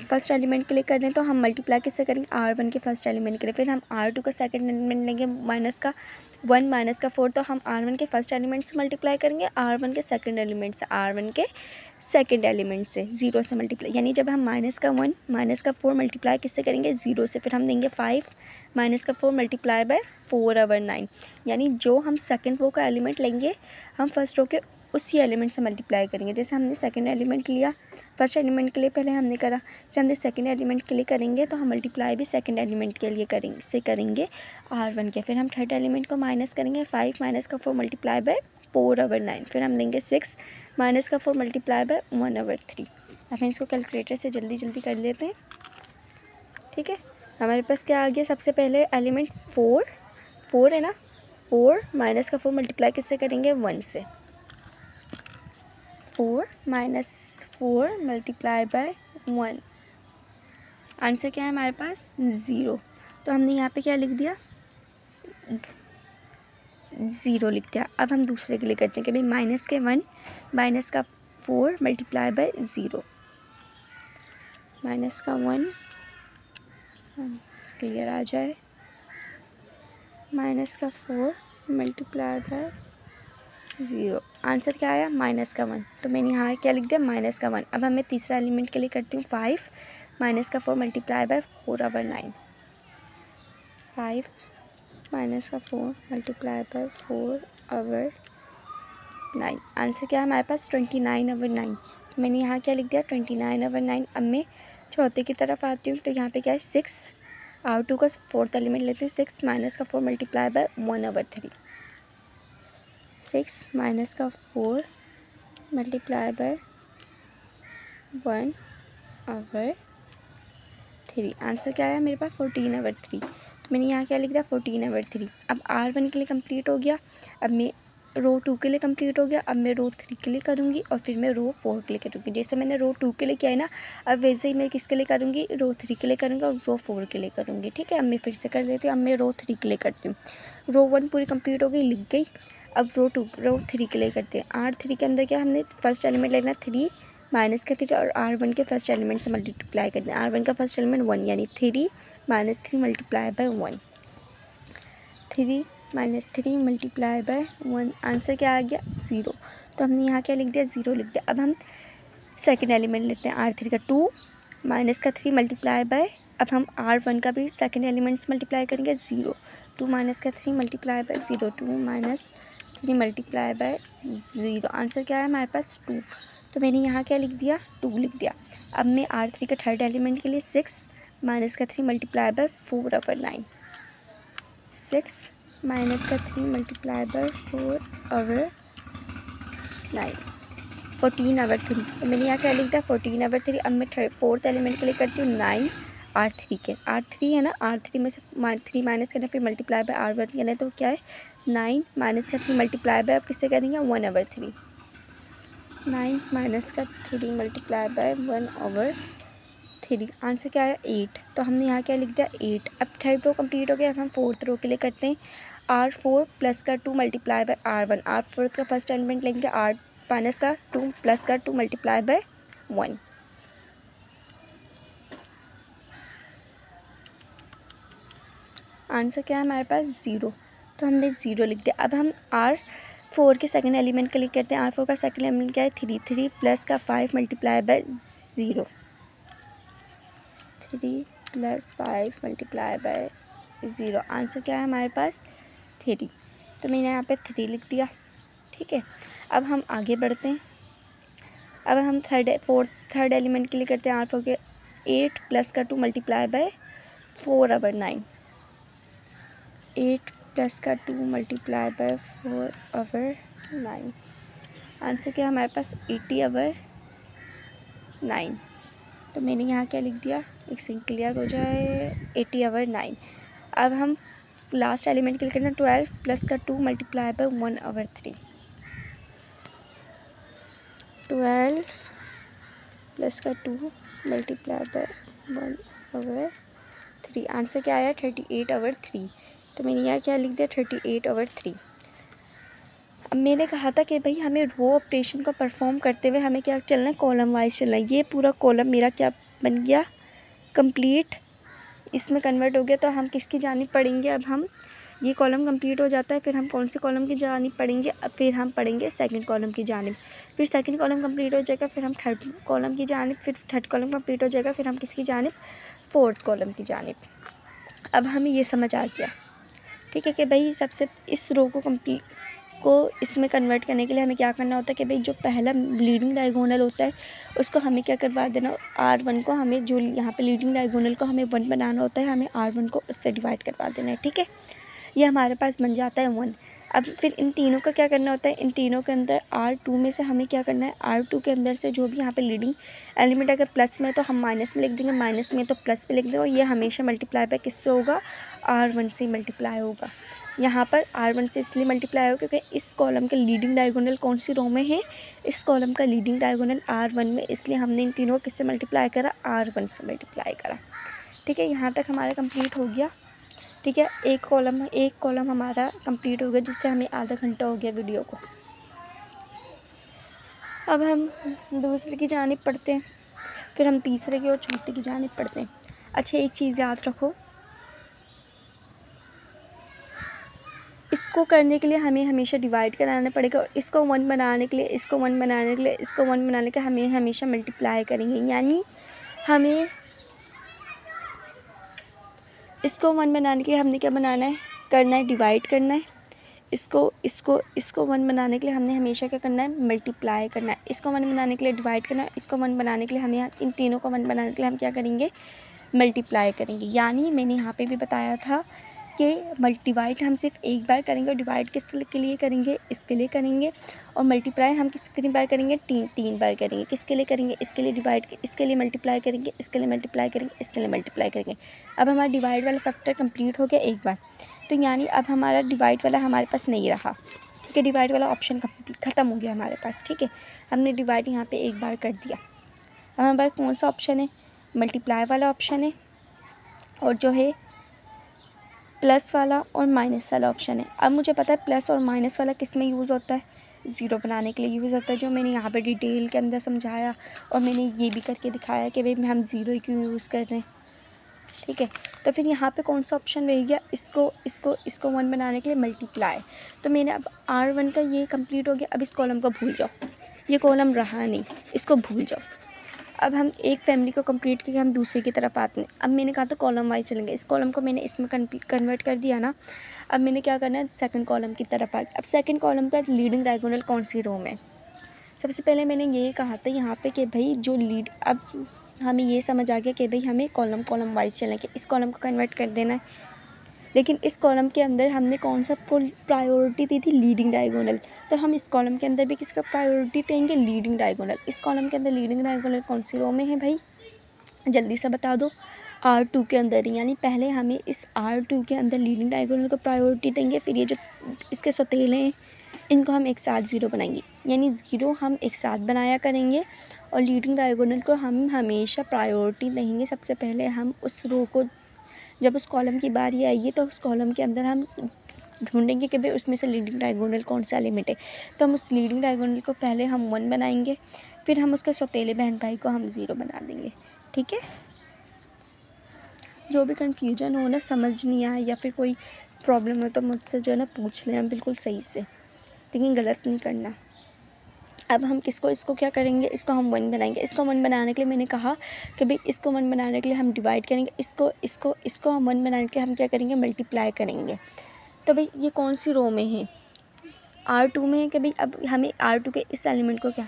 Speaker 1: फर्स्ट एलिमेंट के लिए कर रहे हैं, तो हम मल्टीप्लाई किससे करेंगे, R1 के फर्स्ट एलिमेंट के लिए। फिर हम R2 का सेकंड एलिमेंट लेंगे, माइनस का 1 माइनस का 4, तो हम R1 के फर्स्ट एलिमेंट से मल्टीप्लाई करेंगे, R1 के सेकंड एलिमेंट से, R1 के सेकंड एलिमेंट से 0 से मल्टीप्लाई। यानी जब हम माइनस का 1 माइनस का 4 मल्टीप्लाई किससे करेंगे, 0 से। फिर हम देंगे 5 माइनस का 4 मल्टीप्लाई बाय 4/9। यानी जो हम सेकंड रो का एलिमेंट लेंगे, हम फर्स्ट रो के उसी एलिमेंट से मल्टीप्लाई करेंगे। जैसे हमने सेकंड एलिमेंट लिया, फर्स्ट एलिमेंट के लिए पहले हमने करा, फिर हमने सेकंड एलिमेंट के लिए करेंगे, तो हम मल्टीप्लाई भी सेकंड एलिमेंट के लिए करेंगे R1 के। फिर हम थर्ड एलिमेंट को माइनस करेंगे, 5 माइनस का 4 मल्टीप्लाई बाय 4/9। फिर हम लेंगे 6 माइनस का 4 मल्टीप्लाई बाय 1/3। अब हम इसको कैलकुलेटर से जल्दी जल्दी कर लेते हैं। ठीक है, हमारे पास क्या आ गया, सबसे पहले एलिमेंट 4 है ना, 4 माइनस का 4 मल्टीप्लाई किससे करेंगे, 1 से। 4 माइनस 4 मल्टीप्लाई बाय 1, आंसर क्या है हमारे पास, 0। तो हमने यहाँ पे क्या लिख दिया, 0 लिख दिया। अब हम दूसरे के लिए करते हैं कि भाई माइनस के 1 माइनस का 4 मल्टीप्लाई बाय 0, माइनस का 1 क्लियर आ जाए, माइनस का 4 मल्टीप्लाई बाय 0, आंसर क्या आया, माइनस का 1। तो मैंने यहाँ क्या लिख दिया, माइनस का 1। अब मैं तीसरा एलिमेंट के लिए करती हूँ, 5 माइनस का 4 मल्टीप्लाई बाय 4/9, 5 माइनस का 4 मल्टीप्लाई बाय 4/9, आंसर क्या है हमारे पास, 29/9। तो मैंने यहाँ क्या लिख दिया, 29/9। अब मैं चौथे की तरफ आती हूँ तो यहाँ पे क्या है 6, R2 का फोर्थ एलिमेंट लेती हूँ, 6 माइनस का 4 मल्टीप्लाई बाय 1/3, 6 माइनस का 4 मल्टीप्लाई बाय 1/3। आंसर क्या आया मेरे पास 14/3। तो मैंने यहाँ क्या लिख दिया 14/3। अब R1 के लिए कंप्लीट हो गया, अब मैं रो 2 के लिए कंप्लीट हो गया, अब मैं रो 3 के लिए करूँगी और फिर मैं रो 4 के लिए करूँगी। जैसे मैंने रो 2 के लिए किया है ना, अब वैसे ही मैं किसके लिए करूँगी, रो 3 के लिए करूँगी और रो 4 के लिए करूँगी। ठीक है, अब मैं फिर से कर देती हूँ। अब मैं रो 3 के लिए करती हूँ। रो 1 पूरी कंप्लीट हो गई, लिख गई। अब रो 3 के लिए करते हैं। R3 के अंदर क्या हमने फर्स्ट एलिमेंट लेना 3 माइनस का 3 और R1 के फर्स्ट एलिमेंट से मल्टीप्लाई करते हैं। R1 का फर्स्ट एलिमेंट 1 यानी 3 minus 3 multiply by 1, 3 minus 3 multiply by 1। Answer क्या आ गया 0। तो हमने यहाँ क्या लिख दिया 0 लिख दिया। अब हम सेकंड एलिमेंट लेते हैं R3 का 2 माइनस का 3 मल्टीप्लाई बाय, अब हम R1 का भी सेकंड एलिमेंट से मल्टीप्लाई करेंगे 0, 2 माइनस का 3 multiply by 0, 2 minus 3 multiply by 0। Answer क्या है हमारे पास 2। तो मैंने यहाँ क्या लिख दिया 2 लिख दिया। अब मैं R3 का थर्ड एलिमेंट के लिए 6 माइनस का 3 मल्टीप्लाई बाय 4/9, 6 माइनस का 3 मल्टीप्लाई बाय 4/9, 14/3। तो मैंने यहाँ क्या लिख दिया 14/3। अब मैं फोर्थ एलिमेंट के लिए करती हूँ 9 R3 के, R3 है ना, R3 में से 3 माइनस करना फिर मल्टीप्लाई बाय R1 करना है, तो क्या है 9 माइनस का 3 मल्टीप्लाई बाय, अब किससे करेंगे 1/3, 9 माइनस का 3 मल्टीप्लाई बाय 1/3। आंसर क्या है 8। तो हमने यहाँ क्या लिख दिया 8। अब थर्ड रो कंप्लीट हो गया। अब हम फोर्थ रो के लिए करते हैं R4 प्लस का 2 मल्टीप्लाई बाय R1। R4 का फर्स्ट एलिमेंट लेंगे R माइनस का 2 प्लस का 2 मल्टीप्लाई बाय 1। आंसर क्या है हमारे पास 0। तो हमने 0 लिख दिया। अब हम R4 के सेकंड एलिमेंट के लिए करते हैं। R4 का सेकंड एलिमेंट क्या है 3, 3 प्लस का 5 multiply by 0, 3 plus 5 multiply by 0। Answer क्या है हमारे पास 3। तो मैंने यहाँ पे 3 लिख दिया। ठीक है, अब हम आगे बढ़ते हैं। अब हम थर्ड एलिमेंट के लिए करते हैं R4 के 8 प्लस का 2 मल्टीप्लाई बाय 4/9, 8 प्लस का 2 मल्टीप्लाई बाय 4/9। आंसर क्या है हमारे पास 80/9। तो मैंने यहाँ क्या लिख दिया, एक सेकंड क्लियर हो जाए, 80/9। अब हम लास्ट एलिमेंट के लिए करते हैं 12 प्लस का 2 मल्टीप्लाई बाय 1/3, 12 प्लस का 2 मल्टीप्लाई बाय 1/3। आंसर क्या आया 38/3। तो मैंने यहाँ क्या लिख दिया 38/3। अब मैंने कहा था कि भाई हमें रो ऑपरेशन को परफॉर्म करते हुए हमें क्या चलना है, कॉलम वाइज चलना है। ये पूरा कॉलम मेरा क्या बन गया कंप्लीट, इसमें कन्वर्ट हो गया। तो हम किसकी जानिब पढ़ेंगे, अब हम ये कॉलम कंप्लीट हो जाता है, फिर हम कौन से कॉलम की जानिब पढ़ेंगे, अब फिर हम पढ़ेंगे सेकंड कॉलम की जानिब। फिर सेकंड कॉलम कंप्लीट हो जाएगा, फिर हम थर्ड कॉलम की जानिब, फिर थर्ड कॉलम कंप्लीट हो जाएगा, फिर हम किसकी जानिब, फोर्थ कॉलम की जानिब। अब हमें ये समझ आ गया, ठीक है, कि भाई सबसे इस रो को इसमें कन्वर्ट करने के लिए हमें क्या करना होता है कि भाई जो पहला लीडिंग डायगोनल होता है उसको हमें क्या करवा देना, R1 को हमें जो यहाँ पे लीडिंग डायगोनल को हमें 1 बनाना होता है, हमें R1 को उससे डिवाइड करवा देना है। ठीक है, ये हमारे पास बन जाता है 1। अब फिर इन तीनों का क्या करना होता है, इन तीनों के अंदर R2 में से हमें क्या करना है, R2 के अंदर से जो भी यहाँ पे लीडिंग एलिमेंट अगर प्लस में है तो हम माइनस में लिख देंगे, माइनस में तो प्लस में लिख देंगे, और ये हमेशा मल्टीप्लाई बाय किससे होगा, R1 से मल्टीप्लाई होगा। यहाँ पर R1 से इसलिए मल्टीप्लाई होगा क्योंकि इस कॉलम के लीडिंग डायगोनल कौन सी रो में है, इस कॉलम का लीडिंग डायगोनल R1 में, इसलिए हमने इन तीनों को किससे मल्टीप्लाई करा, R1 से मल्टीप्लाई करा। ठीक है, यहाँ तक हमारा कंप्लीट हो गया। ठीक है, एक कॉलम हमारा कंप्लीट हो गया, जिससे हमें आधा घंटा हो गया वीडियो को। अब हम दूसरे की जानिब पढ़ते हैं, फिर हम तीसरे की और चौथे की जानिब पढ़ते हैं। अच्छा, एक चीज़ याद रखो, इसको करने के लिए हमें हमेशा डिवाइड कराना पड़ेगा, और इसको 1 बनाने के लिए, इसको 1 बनाने के लिए, इसको 1 बनाने के हमें हमेशा मल्टीप्लाई करेंगे। यानी हमें इसको 1 बनाने के लिए हमने क्या बनाना है, करना है डिवाइड करना है, इसको 1 बनाने के लिए हमने हमेशा क्या करना है, मल्टीप्लाई करना है। इसको 1 बनाने के लिए डिवाइड करना है, इसको 1 बनाने के लिए हमें इन तीनों को 1 बनाने के लिए हम क्या करेंगे, मल्टीप्लाई करेंगे। यानी मैंने यहाँ पे भी बताया था कि डिवाइड हम सिर्फ एक बार करेंगे, और डिवाइड किसके लिए करेंगे, इसके लिए करेंगे, और मल्टीप्लाई हम कितनी बार करेंगे, तीन बार करेंगे। किसके लिए करेंगे, इसके लिए डिवाइड, इसके लिए मल्टीप्लाई करेंगे, इसके लिए मल्टीप्लाई करेंगे, इसके लिए मल्टीप्लाई करेंगे। अब हमारा डिवाइड वाला फैक्टर कंप्लीट हो गया एक बार, तो यानी अब हमारा डिवाइड वाला हमारे पास नहीं रहा, ठीक है। डिवाइड वाला ऑप्शन ख़त्म हो गया हमारे पास, ठीक है। हमने डिवाइड यहाँ पे एक बार कर दिया। अब हमारे पास कौन सा ऑप्शन है, मल्टीप्लाई वाला ऑप्शन है, और जो है प्लस वाला और माइनस वाला ऑप्शन है। अब मुझे पता है प्लस और माइनस वाला किस में यूज़ होता है, ज़ीरो बनाने के लिए यूज़ होता है, जो मैंने यहाँ पे डिटेल के अंदर समझाया, और मैंने ये भी करके दिखाया कि भाई हम ज़ीरो ही क्यों यूज़ कर रहे हैं, ठीक है। तो फिर यहाँ पे कौन सा ऑप्शन रह गया, इसको 1 बनाने के लिए मल्टीप्लाई। तो मैंने अब R1 का ये कंप्लीट हो गया। अब इस कॉलम को भूल जाओ, ये कॉलम रहा नहीं, इसको भूल जाओ। अब हम एक फैमिली को कंप्लीट करके हम दूसरे की तरफ आते हैं। अब मैंने कहा था कॉलम वाइज चलेंगे, इस कॉलम को मैंने इसमें कन्वर्ट कर दिया ना। अब मैंने क्या करना है, सेकंड कॉलम की तरफ आ गया। अब सेकंड कॉलम का लीडिंग डायगोनल कौन सी रो में, सबसे पहले मैंने ये कहा था यहाँ पे कि भाई जो लीड, अब हमें ये समझ आ गया कि भाई हमें कॉलम वाइज चलेंगे, इस कॉलम को कन्वर्ट कर देना है। लेकिन इस कॉलम के अंदर हमने कौन सा प्रायोरिटी दी थी, लीडिंग डायगोनल। तो हम इस कॉलम के अंदर भी किसका प्रायोरिटी देंगे, लीडिंग डायगोनल। इस कॉलम के अंदर लीडिंग डायगोनल कौन सी रो में है भाई, जल्दी से बता दो, R2 के अंदर ही। यानी पहले हमें इस R2 के अंदर लीडिंग डायगोनल को प्रायोरिटी देंगे, फिर ये जो इसके सौतेले हैं इनको हम एक साथ ज़ीरो बनाएंगे। यानी ज़ीरो हम एक साथ बनाया करेंगे, और लीडिंग डायगोनल को हम हमेशा प्रायोरिटी देंगे। सबसे पहले हम उस रो को, जब उस कॉलम की बारी आएगी तो उस कॉलम के अंदर हम ढूंढेंगे कि भाई उसमें से लीडिंग डायगोनल कौन सा एलिमेंट है। तो हम उस लीडिंग डायगोनल को पहले हम 1 बनाएंगे, फिर हम उसके सौतेले बहन भाई को हम 0 बना देंगे, ठीक है। जो भी कन्फ्यूजन हो ना, समझ नहीं आए या फिर कोई प्रॉब्लम हो तो मुझसे जो है ना पूछ लें, बिल्कुल सही से, लेकिन गलत नहीं करना। अब हम इसको क्या करेंगे, इसको हम 1 बनाएंगे। इसको 1 बनाने के लिए मैंने कहा कि भाई इसको 1 बनाने के लिए हम डिवाइड करेंगे, इसको हम 1 बनाने के लिए हम क्या करेंगे, मल्टीप्लाई करेंगे। तो भाई ये कौन सी रो में है, R2 में है कि भाई अब हमें R2 के इस एलिमेंट को क्या,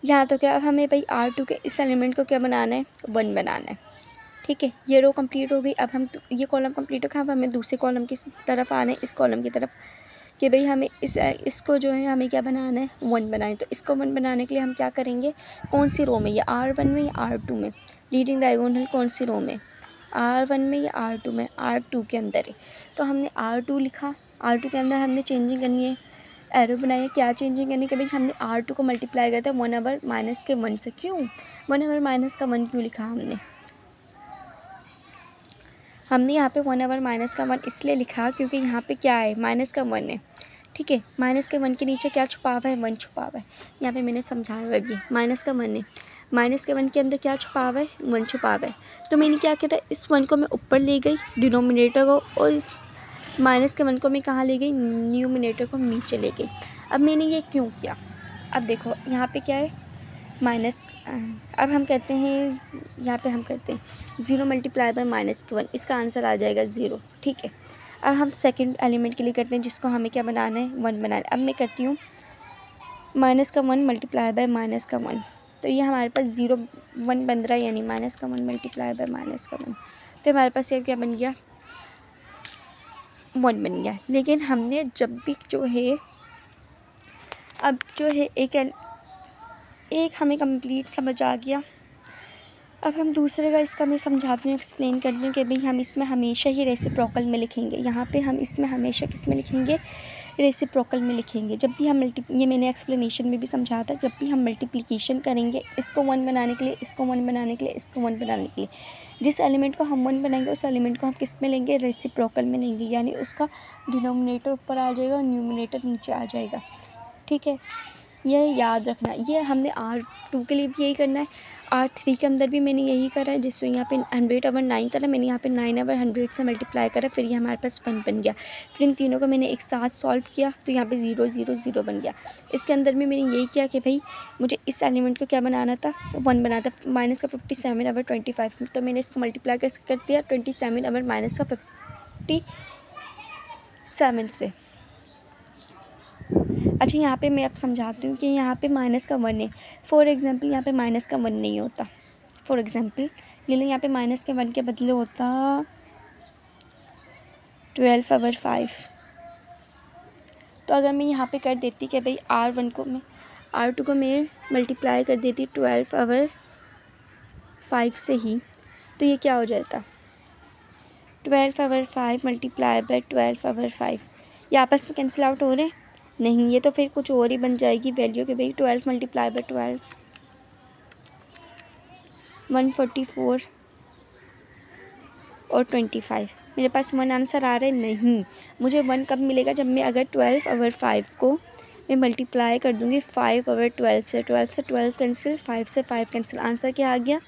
Speaker 1: यहाँ तो क्या, अब हमें भाई R2 के इस एलिमेंट को क्या बनाना है, 1 बनाना है, ठीक है। ये रो कंप्लीट हो गई। अब हम ये कॉलम कंप्लीट हो गया, अब हमें दूसरे कॉलम की तरफ आना है, इस कॉलम की तरफ, कि भाई हमें इसको जो है हमें क्या बनाना है, 1 बनाना है। तो इसको 1 बनाने के लिए हम क्या करेंगे, कौन सी रो में, ये R1 में या R2 में, लीडिंग डायगोनल कौन सी रो में, R1 में या R2 में, R2 के अंदर है। तो हमने R2 लिखा, R2 के अंदर हमने चेंजिंग करनी है, एरो बनाया, क्या चेंजिंग करनी है कि भाई हमने R2 को मल्टीप्लाई करते हैं 1/-1 से। क्यों 1/-1 क्यों लिखा हमने यहाँ पे 1/-1 इसलिए लिखा क्योंकि यहाँ पे क्या है, -1 है, ठीक है। -1 के नीचे क्या छुपा हुआ है, 1 छुपा हुआ है। यहाँ पे मैंने समझाया हुआ भी, -1 है, -1 के अंदर क्या छुपा हुआ है, 1 छुपा हुआ है। तो मैंने क्या किया, इस 1 को मैं ऊपर ले गई डिनोमिनेटर को, और इस -1 को मैं कहाँ ले गई, न्यूमिनेटर को नीचे ले गई। अब मैंने ये क्यों किया, अब देखो यहाँ पे क्या है, माइनस, अब हम करते हैं, यहाँ पे हम करते हैं 0 × -1, इसका आंसर आ जाएगा 0, ठीक है। अब हम सेकंड एलिमेंट के लिए करते हैं, जिसको हमें क्या बनाना है, 1 बनाना है। अब मैं करती हूँ -1 × -1, तो ये हमारे पास 0 1 बन रहा है, यानी -1 × -1, तो हमारे पास ये क्या बन गया, 1 बन गया। लेकिन हमने जब भी जो है, अब जो है एक हमें कंप्लीट समझ आ गया। अब हम दूसरे का, इसका मैं समझाती हूँ, एक्सप्लेन करती हूँ कि भाई हम इसमें हमेशा ही रेसिप्रोकल में लिखेंगे। यहाँ पे हम इसमें हमेशा किस में लिखेंगे, रेसिप्रोकल में लिखेंगे। जब भी हम ये मैंने एक्सप्लेनेशन में भी समझा था, जब भी हम मल्टीप्लिकेशन करेंगे, इसको 1 बनाने के लिए, इसको 1 बनाने के लिए, इसको 1 बनाने के लिए, जिस एलिमेंट को हम 1 बनाएंगे उस एलिमेंट को हम किस में लेंगे, रेसिप्रोकल में लेंगे। यानी उसका डिनोमिनेटर ऊपर आ जाएगा और न्यूमिनेटर नीचे आ जाएगा, ठीक है। यह याद रखना, ये हमने R2 के लिए भी यही करना है, R3 के अंदर भी मैंने यही करा है। जिसमें यहाँ पे 100/9 था ना, मैंने यहाँ पे 9/100 से मल्टीप्लाई करा, फिर ये हमारे पास 1 बन गया। फिर इन तीनों को मैंने एक साथ सॉल्व किया, तो यहाँ पे 0 0 0 बन गया। इसके अंदर भी मैंने यही किया कि भाई मुझे इस एलिमेंट को क्या बनाना था, 1 बनाना था, -57/25, तो मैंने इसको मल्टीप्लाई कैसे कर दिया, 27/-57 से। अच्छा यहाँ पे मैं अब समझाती हूँ कि यहाँ पे माइनस का 1 है। फॉर एग्ज़ाम्पल यहाँ पे माइनस का 1 नहीं होता। फॉर एग्ज़ाम्पल ले लो यहाँ पे माइनस के 1 के बदले होता 12/5। तो अगर मैं यहाँ पे कर देती कि भाई R1 को मैं R2 को मैं मल्टीप्लाई कर देती 12/5 से ही, तो ये क्या हो जाता 12/5 मल्टीप्लाई बाय 12/5। ये आपस में कैंसिल आउट हो रहे हैं? नहीं, ये तो फिर कुछ और ही बन जाएगी वैल्यू कि भाई 12 मल्टीप्लाई बाय 12 144 और 25। मेरे पास 1 आंसर आ रहा है? नहीं, मुझे 1 कब मिलेगा? जब मैं अगर 12/5 को मैं मल्टीप्लाई कर दूँगी 5/12 से। 12 से 12 कैंसिल, 5 से 5 कैंसिल, आंसर क्या आ गया?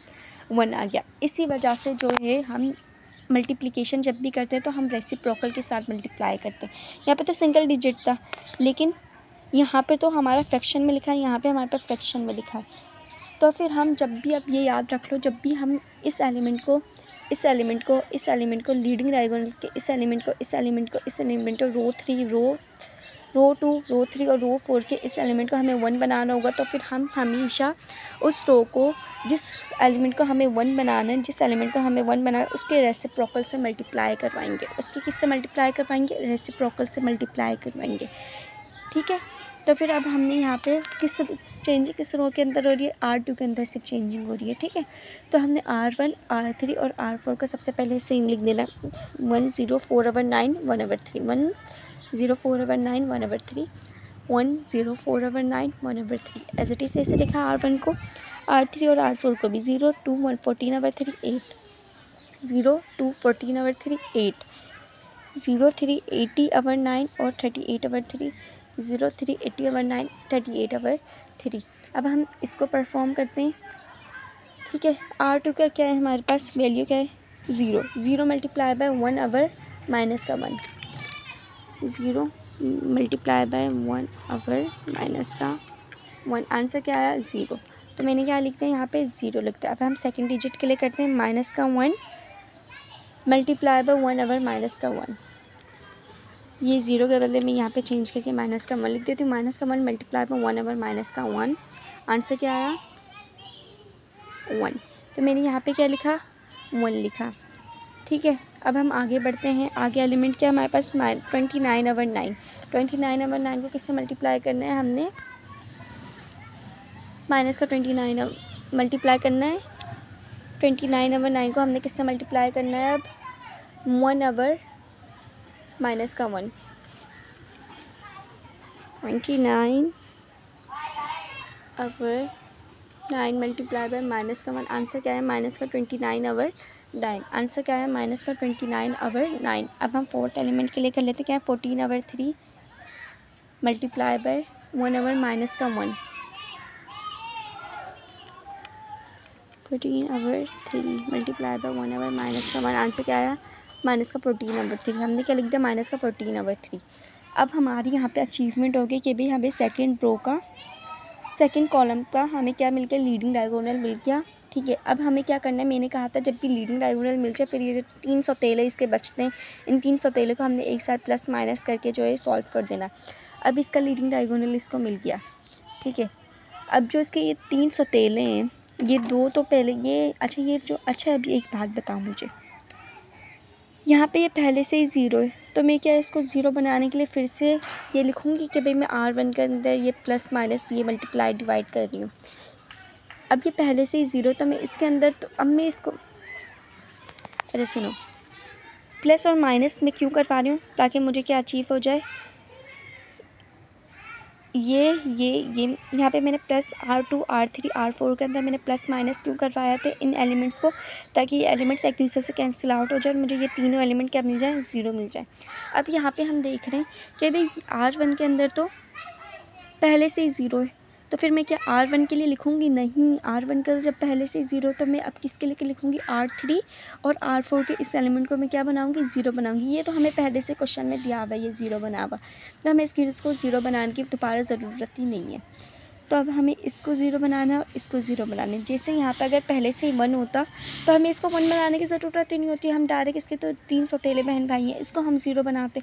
Speaker 1: 1 आ गया। इसी वजह से जो है हम मल्टीप्लिकेशन जब भी करते हैं तो हम रेसिप्रोकल के साथ मल्टीप्लाई करते हैं। यहाँ पे तो सिंगल डिजिट था, लेकिन यहाँ पे तो हमारा फ्रैक्शन में लिखा है, यहाँ पे हमारे पास फ्रैक्शन में लिखा है। तो फिर हम जब भी, अब ये याद रख लो, जब भी हम इस एलिमेंट को लीडिंग डायगोनल के इस एलिमेंट को रो 3 रो 2 रो 3 और रो 4 के इस एलिमेंट को हमें 1 बनाना होगा, तो फिर हम हमेशा उस रो को, जिस एलिमेंट को हमें 1 बनाना है, उसके रेसिप्रोकल से मल्टीप्लाई करवाएंगे। उसके किससे मल्टीप्लाई करवाएंगे? रेसिप्रोकल से मल्टीप्लाई करवाएंगे। ठीक है, तो फिर अब हमने यहाँ पे किस रो के अंदर हो रही है? R2 के अंदर से चेंजिंग हो रही है। ठीक है, तो हमने R1, R3 और R4 का सबसे पहले सेम लिख देना 104/9 1/3 104/9 1/3 104/9 1/3 एज इट इज़ ऐसे लिखा R1 को। R3 और R4 को भी 0 2 14/3 8 0 2 14/3 8 0 3 80/9 और 38/3 0 3 80/9 38/3। अब हम इसको परफॉर्म करते हैं। ठीक है, R2 का क्या है हमारे पास वैल्यू? क्या है? 0 0 मल्टीप्लाई बाय 1 आवर माइनस का 1 0 मल्टीप्लाई बाय 1 आवर माइनस का 1, आंसर क्या आया? 0। तो मैंने क्या लिखते हैं यहाँ पे? 0 लिखते हैं। अब हम सेकंड डिजिट के लिए करते हैं माइनस का 1 मल्टीप्लाई बाय 1 आवर माइनस का 1। ये 0 के बदले में यहाँ पे चेंज करके माइनस का 1 लिख देती हूँ। माइनस का 1 मल्टीप्लाई बाय 1 आवर माइनस का 1, आंसर क्या आया? 1। तो मैंने यहाँ पे क्या लिखा? 1 लिखा। ठीक है, अब हम आगे बढ़ते हैं। आगे एलिमेंट क्या हमारे पास? 29/9। 29/9 को किससे मल्टीप्लाई करना है? हमने माइनस का 29 मल्टीप्लाई करना है। 29/9 को हमने किससे मल्टीप्लाई करना है? अब 1 आवर माइनस का 1 29/9 मल्टीप्लाई बाय माइनस का 1, आंसर क्या है? माइनस का 29/9। आंसर क्या है? माइनस का 29/9। अब हम फोर्थ एलिमेंट के लिए कर लेते हैं। क्या है? 14/3 मल्टीप्लाई बाय 1 आवर माइनस का 1 14/3 मल्टीप्लाई बाय 1 आवर माइनस का 1, आंसर क्या आया? माइनस का 14/3। हमने क्या लिख दिया? माइनस का 14/3। अब हमारी यहाँ पे अचीवमेंट हो गई कि भाई हमें सेकंड रो का सेकंड कॉलम का हमें क्या मिल गया? लीडिंग डायगोनल मिल गया। ठीक है, अब हमें क्या करना है? मैंने कहा था जब भी लीडिंग डायगोनल मिल जाए, फिर ये जो 3 सौतेले इसके बचते हैं, इन 3 सौतेले को हमने एक साथ प्लस माइनस करके जो है सॉल्व कर देना। अब इसका लीडिंग डायगोनल इसको मिल गया। ठीक है, अब जो इसके ये 3 सौतेले हैं, ये 2 तो पहले ये अभी एक बात बताओ मुझे, यहाँ पे ये पहले से ही 0 है, तो मैं क्या इसको 0 बनाने के लिए फिर से ये लिखूँगी कि भाई मैं R1 के अंदर ये प्लस माइनस ये मल्टीप्लाई डिवाइड कर रही हूँ। अब ये पहले से ही 0, तो मैं इसके अंदर, तो अब मैं इसको, अच्छा सुनो, प्लस और माइनस में क्यों करवा रही हूँ? ताकि मुझे क्या अचीव हो जाए? ये यहाँ पे मैंने प्लस R2 R3 R4 के अंदर मैंने प्लस माइनस क्यों करवाया थे इन एलिमेंट्स को? ताकि ये एलिमेंट्स एक दूसरे से कैंसिल आउट हो जाए और मुझे ये तीनों एलिमेंट क्या मिल जाए? 0 मिल जाए। अब यहाँ पे हम देख रहे हैं कि भाई R1 के अंदर तो पहले से ही 0 है, तो फिर मैं क्या R1 के लिए लिखूँगी? नहीं, R1 का जब पहले से ही 0, तो मैं अब किसके लिए लिखूँगी? R3 और R4 के इस एलिमेंट को मैं क्या बनाऊँगी? 0 बनाऊँगी। ये तो हमें पहले से क्वेश्चन में दिया हुआ है, ये 0 बना हुआ, तो हमें इसको 0 बनाने की दोबारा ज़रूरत ही नहीं है। तो अब हमें इसको ज़ीरो बनाना है और इसको ज़ीरो बनाना है। जैसे यहाँ पे अगर पहले से ही 1 होता तो हमें इसको 1 बनाने की ज़रूरत ही नहीं होती, हम डायरेक्ट इसके तो 3 सौतेले बहन भाई हैं, इसको हम ज़ीरो बनाते।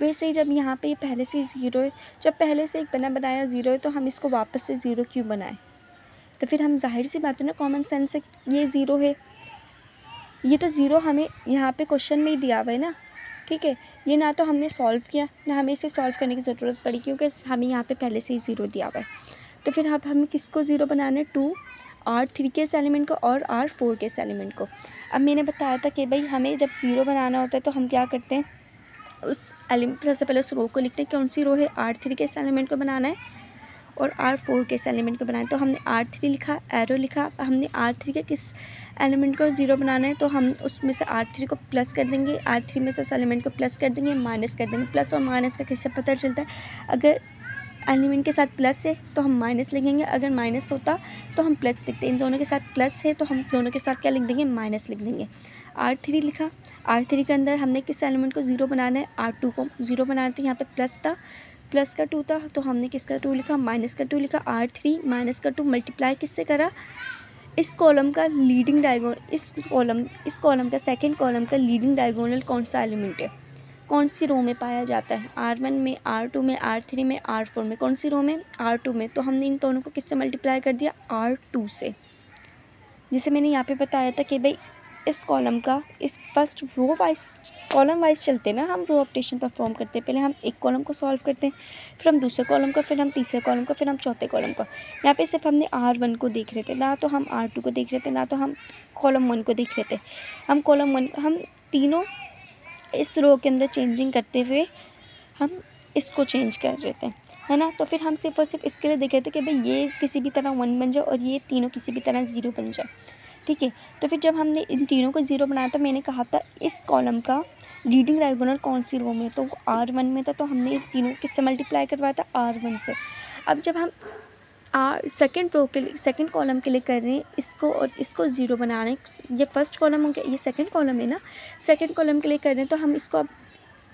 Speaker 1: वैसे ही जब यहाँ पे ये पहले से ही ज़ीरो है, जब पहले से एक बनाया ज़ीरो है तो हम इसको वापस से ज़ीरो क्यों बनाएं? तो फिर हम जाहिर सी बात है ना, कॉमन सेंस से ये ज़ीरो है, ये तो ज़ीरो हमें यहाँ पे क्वेश्चन में ही दिया हुआ है ना, ठीक है। ये ना तो हमने सॉल्व किया ना हमें इसे सॉल्व करने की ज़रूरत पड़ी, क्योंकि हमें यहाँ पे पहले से ही ज़ीरो दिया हुआ है। तो फिर अब हमें किसको ज़ीरो बनाना है? 2 R3 के इस एलिमेंट को और R4 के इस एलिमेंट को। अब मैंने बताया था कि भाई हमें जब ज़ीरो बनाना होता है तो हम क्या करते हैं, उस एलिमेंट सबसे पहले उस रो को लिखते हैं, कौन सी रो है? R3 के इस एलिमेंट को बनाना है और R4 के इस एलिमेंट को बनाना है। तो हमने R3 लिखा, एरो लिखा, हमने R3 के किस एलिमेंट को ज़ीरो बनाना है तो हम उसमें से R3 को प्लस कर देंगे, R3 में से उस एलिमेंट को प्लस कर देंगे, माइनस कर देंगे। प्लस और माइनस का कैसे पता चलता है? अगर एलिमेंट के साथ प्लस है तो हम माइनस लिखेंगे, अगर माइनस होता तो हम प्लस लिखते। इन दोनों के साथ प्लस है तो हम दोनों के साथ क्या लिख देंगे? माइनस लिख देंगे। R3 लिखा, R3 के अंदर हमने किस एलिमेंट को ज़ीरो बनाना है? R2 को ज़ीरो बनाना है। तो यहाँ पे प्लस था, प्लस का 2 था तो हमने किसका 2 लिखा? माइनस का 2 लिखा। R3 माइनस का 2 मल्टीप्लाई किससे करा? इस कॉलम का लीडिंग डायगोनल, इस कॉलम का सेकंड कॉलम का लीडिंग डायगोनल कौन सा एलिमेंट है, कौन सी रो में पाया जाता है? R1 में, R2 में, R3 में, R4 में। कौन सी रो में? R2 में। तो हमने इन दोनों को किससे मल्टीप्लाई कर दिया? R2 से। जैसे मैंने यहाँ पे बताया था कि भाई इस कॉलम का, इस first row wise, column wise चलते हैं ना, हम रो ऑपरेशन परफॉर्म करते हैं। पहले हम एक कॉलम को सॉल्व करते हैं, फिर हम दूसरे कॉलम का, फिर हम तीसरे कॉलम का, फिर हम चौथे कॉलम का। यहाँ पे सिर्फ हमने R1 को देख रहे थे, ना तो हम R2 को देख रहे थे, ना तो हम कॉलम 1 को देख रहे थे। हम कॉलम 1, हम तीनों इस रो के अंदर चेंजिंग करते हुए हम इसको चेंज कर रहे थे, है ना। तो फिर हम सिर्फ और सिर्फ इसके लिए देख रहे थे कि भाई ये किसी भी तरह 1 बन जाए और ये तीनों किसी भी तरह 0 बन जाए, ठीक है। तो फिर जब हमने इन तीनों को 0 बनाया तो मैंने कहा था इस कॉलम का लीडिंग डायगोनल कौन सी रो में, तो R1 में था। तो हमने इन तीनों किससे मल्टीप्लाई करवाया था? R1 से। अब जब हम सेकंड रो के लिए, सेकंड कॉलम के लिए कर रहे हैं इसको और इसको 0 बनाना है, ये फर्स्ट कॉलम हो गया, ये सेकंड कॉलम है ना, सेकंड कॉलम के लिए कर रहे हैं तो हम इसको अब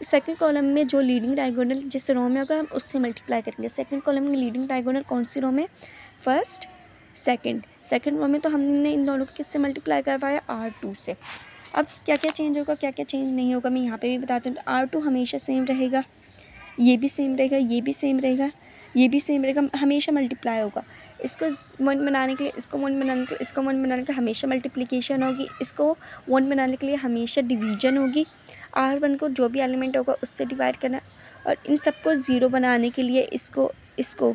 Speaker 1: सेकंड कॉलम में जो लीडिंग डायगोनल जिस रो में होगा हम उससे मल्टीप्लाई करेंगे। सेकंड कॉलम में लीडिंग डायगोनल कौन सी रो में? फर्स्ट, सेकंड रो में। तो हमने इन दोनों को किससे मल्टीप्लाई करवाया? R2 से। अब क्या क्या चेंज होगा, क्या क्या चेंज नहीं होगा, मैं यहाँ पे भी बताती हूँ। R2 हमेशा सेम रहेगा, ये भी सेम रहेगा, ये भी सेम रहेगा, ये भी सेम रहेगा, हमेशा मल्टीप्लाई होगा। इसको 1 बनाने के लिए, इसको 1 बनाने के लिए, इसको 1 बनाने के लिए हमेशा मल्टीप्लिकेशन होगी, इसको 1 बनाने के लिए हमेशा डिवीजन होगी। R1 को जो भी एलिमेंट होगा उससे डिवाइड करना, और इन सबको 0 बनाने के लिए इसको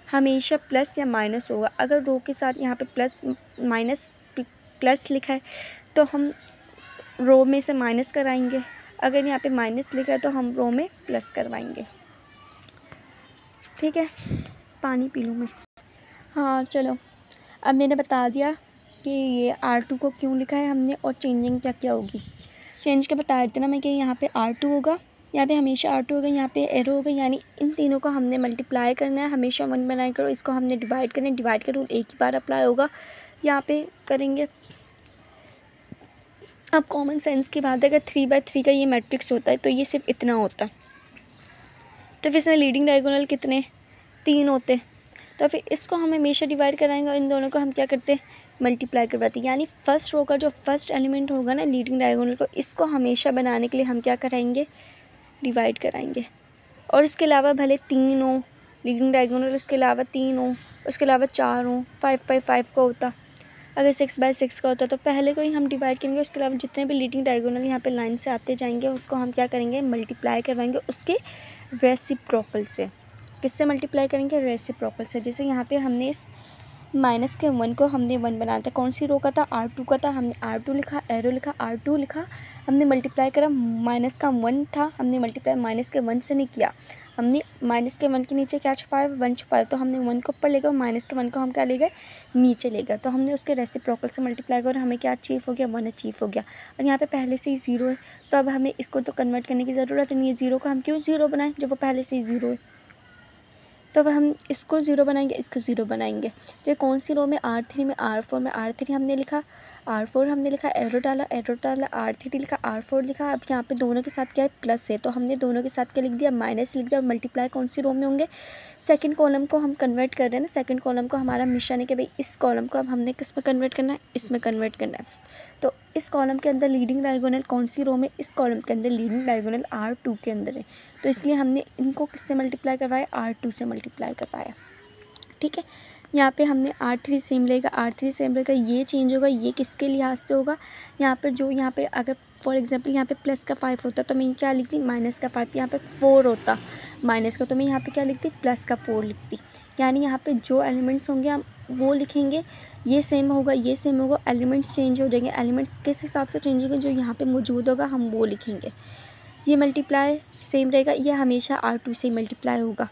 Speaker 1: हमेशा प्लस या माइनस होगा। अगर रो के साथ यहाँ पे प्लस माइनस प्लस लिखा है तो हम रो में से माइनस कराएंगे, अगर यहाँ पे माइनस लिखा है तो हम रो में प्लस करवाएंगे, ठीक है। पानी पी लूँ मैं। हाँ चलो, अब मैंने बता दिया कि ये R2 को क्यों लिखा है हमने और चेंजिंग क्या क्या होगी। चेंज के बता देते ना मैं कि यहाँ पे R2 होगा, यहाँ पे हमेशा R2 होगा, यहाँ पे एरो होगा, यानी इन तीनों को हमने मल्टीप्लाई करना है, हमेशा 1 बनाया करो, इसको हमने डिवाइड करना है, डिवाइड का रूल एक ही बार अप्लाई होगा, यहाँ पे करेंगे। अब कॉमन सेंस की बात है, अगर 3/3 का ये मैट्रिक्स होता है तो ये सिर्फ इतना होता है, तो फिर इसमें लीडिंग डायगोनल कितने? 3 होते। तो फिर इसको हम हमेशा डिवाइड कराएंगे और इन दोनों को हम क्या करते हैं? मल्टीप्लाई करवाते हैं। यानी फर्स्ट रो का जो फर्स्ट एलिमेंट होगा ना लीडिंग डायगोनल को, इसको हमेशा बनाने के लिए हम क्या कराएंगे? डिवाइड कराएंगे। और इसके अलावा भले 3 हो लीडिंग डायगोनल, उसके अलावा 3 हो, उसके अलावा 4 हो, 5/5 का होता, अगर 6/6 का होता तो पहले को ही हम डिवाइड करेंगे। उसके अलावा जितने भी लीडिंग डायगोनल यहाँ पे लाइन से आते जाएंगे उसको हम क्या करेंगे? मल्टीप्लाई करवाएंगे उसके रेसिप्रोकल से। किससे मल्टीप्लाई करेंगे? रेसिप्रोकल से। जैसे यहाँ पे हमने इस माइनस के 1 को हमने 1 बनाया था, कौन सी रो का था? R2 का था, हमने R2 लिखा, एरो लिखा, R2 लिखा, हमने मल्टीप्लाई करा, माइनस का 1 था, हमने मल्टीप्लाई माइनस के 1 से नहीं किया, हमने माइनस के 1 के नीचे क्या छुपाया? 1 छुपाया, तो हमने 1 को ऊपर ले गए और माइनस के 1 को हम क्या ले गए? नीचे ले गए। तो हमने उसके रेसिप्रोकल से मल्टीप्लाई कर, हमें क्या अचीव हो गया? 1 अचीव हो गया। और यहाँ पे पहले से ही 0 है तो अब हमें इसको तो कन्वर्ट करने की ज़रूरत नहीं है, 0 को हम क्यों 0 बनाएं जब वो पहले से ही 0 है। तो अब हम इसको 0 बनाएंगे, इसको 0 बनाएंगे। तो ये कौन सी रो में? R3 में, R4 में। R3 हमने लिखा, R4 हमने लिखा, एरो डाला R3 लिखा, R4 लिखा। अब यहाँ पे दोनों के साथ क्या है, प्लस है, तो हमने दोनों के साथ क्या लिख दिया, माइनस लिख दिया। और मल्टीप्लाई कौन सी रो में होंगे, सेकंड कॉलम को हम कन्वर्ट कर रहे हैं ना, सेकंड कॉलम को हमारा मिशन है कि भाई इस कॉलम को अब हमने किस में कन्वर्ट करना है, इसमें कन्वर्ट करना है। तो इस कॉलम के अंदर लीडिंग डायगोनल कौन सी रो में, इस कॉलम के अंदर लीडिंग डायगोनल R2 के अंदर है, तो इसलिए हमने इनको किससे मल्टीप्लाई करवाया, R2 से मल्टीप्लाई करवाया। ठीक है, यहाँ पे हमने R3 सेम रहेगा, R3 सेम रहेगा, ये चेंज होगा, ये किसके लिहाज से होगा, यहाँ पर जो यहाँ पे अगर फॉर एग्जांपल यहाँ पे प्लस का 5 होता तो मैं क्या लिखती, माइनस का 5, यहाँ पे 4 होता माइनस का, तो मैं यहाँ पे क्या लिखती, प्लस का 4 लिखती। यानी यहाँ पे जो एलिमेंट्स होंगे हम वो लिखेंगे, ये सेम होगा, ये सेम होगा, एलिमेंट्स चेंज हो जाएंगे, एलिमेंट्स किस हिसाब से चेंज होंगे, जो यहाँ पर मौजूद होगा हम वो लिखेंगे। ये मल्टीप्लाई सेम रहेगा, ये हमेशा R2 से मल्टीप्लाई होगा।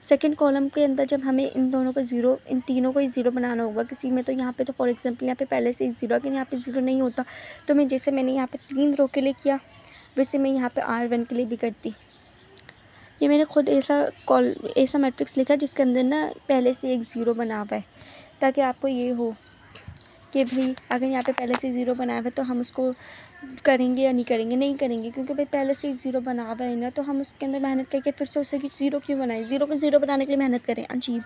Speaker 1: सेकंड कॉलम के अंदर जब हमें इन दोनों को ज़ीरो, इन तीनों को ही ज़ीरो बनाना होगा किसी में, तो यहाँ पे तो फॉर एग्जांपल यहाँ पे पहले से ही ज़ीरो, अगर यहाँ पे ज़ीरो नहीं होता तो मैं जैसे मैंने यहाँ पे 3 रो के लिए किया वैसे मैं यहाँ पे R1 के लिए भी करती। ये मैंने खुद ऐसा मैट्रिक्स लिखा जिसके अंदर ना पहले से एक ज़ीरो बना हुआ है, ताकि आपको ये हो कि भाई अगर यहाँ पे पहले से ज़ीरो बनाया हुआ है तो हम उसको करेंगे या नहीं करेंगे, नहीं करेंगे, क्योंकि भाई पहले से ही ज़ीरो बना हुआ है ना, तो हम उसके अंदर मेहनत करके फिर से उसे ज़ीरो क्यों बनाएं, ज़ीरो को ज़ीरो बनाने के लिए मेहनत करें, अजीब।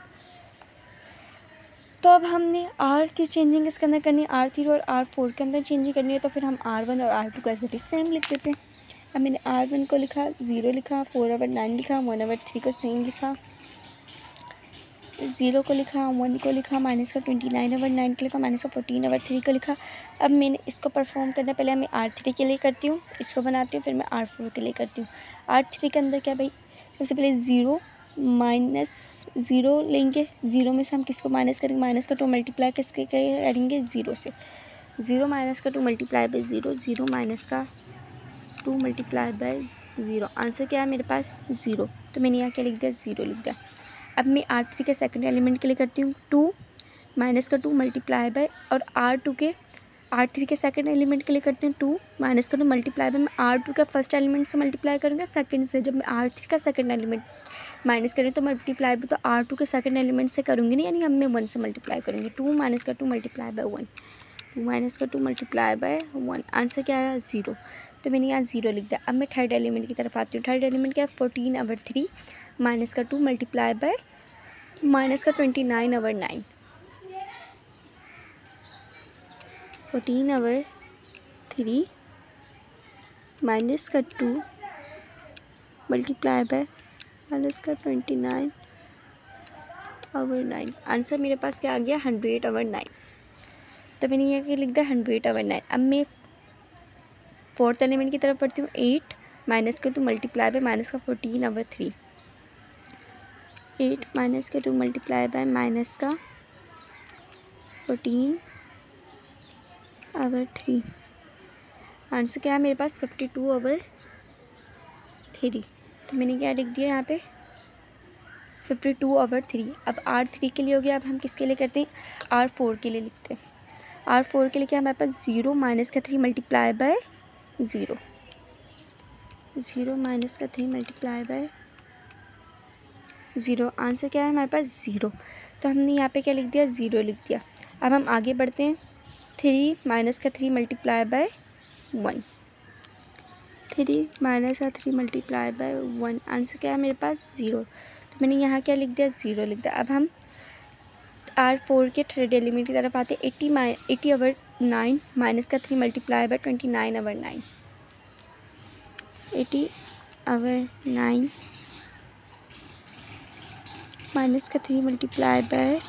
Speaker 1: तो अब हमने R की चेंजिंग इसके अंदर करनी है, R3 और R4 के अंदर चेंजिंग करनी है, तो फिर हम R1 और R2 को ऐसे भी सेम लिख देते हैं। अब मैंने R1 को लिखा, 0 लिखा, 4/9 लिखा, 1/3 को सेम लिखा, 0 को लिखा, 1 को लिखा, माइनस का 29/9 को लिखा, माइनस का 14/3 को लिखा। अब मैंने इसको परफॉर्म करना, पहले मैं R3 के लिए करती हूँ, इसको बनाती हूँ, फिर मैं R4 के लिए करती हूँ। R3 के अंदर क्या भाई, सबसे पहले 0 माइनस 0 लेंगे, 0 में से हम किसको माइनस करेंगे, माइनस का 2 मल्टीप्लाई किसके करेंगे, 0 से, 0 माइनस का 2 मल्टीप्लाई बाई 0, 0 माइनस का 2 मल्टीप्लाई बाई 0, आंसर क्या है मेरे पास 0, तो मैंने यहाँ क्या लिख दिया, 0 लिख दिया। अब मैं R3 के सेकंड एलिमेंट के लिए करती हूँ 2 माइनस का 2 मल्टीप्लाई बाय, और R3 के सेकंड एलिमेंट के लिए करती हूँ 2 माइनस का 2 मल्टीप्लाई बाय, मैं R2 का फर्स्ट एलिमेंट से मल्टीप्लाई करूँगी सेकंड से, जब मैं R3 का सेकंड एलिमेंट माइनस करूँ तो मल्टीप्लाई भी तो R2 के सेकंड एलिमेंट से करूँगी नहीं, यानी अब मैं 1 से मल्टीप्लाई करूँगी, 2 माइनस का 2 मल्टीप्लाई बाय 1, 2 माइनस का 2 मल्टीप्लाई बाय 1, आंसर क्या आया 0, तो मैंने यहाँ 0 लिख दिया। अब मैं थर्ड एलिमेंट की तरफ आती हूँ, थर्ड एलिमेंट क्या है 14/3 माइनस का 2 मल्टीप्लाई बाय माइनस का 29/9, 14/3 माइनस का 2 मल्टीप्लाई बाय माइनस का 29/9, आंसर मेरे पास क्या आ गया 100/9, तो मैंने यहाँ लिख दिया 100/9। अब मैं फोर्थ एलिमेंट की तरफ पढ़ती हूँ 8 माइनस का 2 मल्टीप्लाई बाय माइनस का 14/3, 8 माइनस का 2 मल्टीप्लाई बाय माइनस का 14/3, आंसर क्या है मेरे पास 52/3, तो मैंने क्या लिख दिया यहाँ पे 52/3। अब R3 के लिए हो गया, अब हम किसके लिए करते हैं, R4 के लिए लिखते हैं। R4 के लिए क्या हमारे पास 0 माइनस का 3 मल्टीप्लाई बाय 0, 0 माइनस का 3 मल्टीप्लाई बाय 0, आंसर क्या है हमारे पास 0, तो हमने यहाँ पे क्या लिख दिया 0 लिख दिया। अब हम आगे बढ़ते हैं, 3 माइनस का 3 मल्टीप्लाई बाय 1, 3 माइनस का 3 मल्टीप्लाई बाय 1, आंसर क्या है मेरे पास 0, तो मैंने यहाँ क्या लिख दिया 0 लिख दिया। अब हम R4 के थर्ड एलिमेंट की तरफ आते हैं, 80/9 माइनस का 3 मल्टीप्लाई बाय 29/9, 80/9 माइनस का 3 मल्टीप्लाई बाय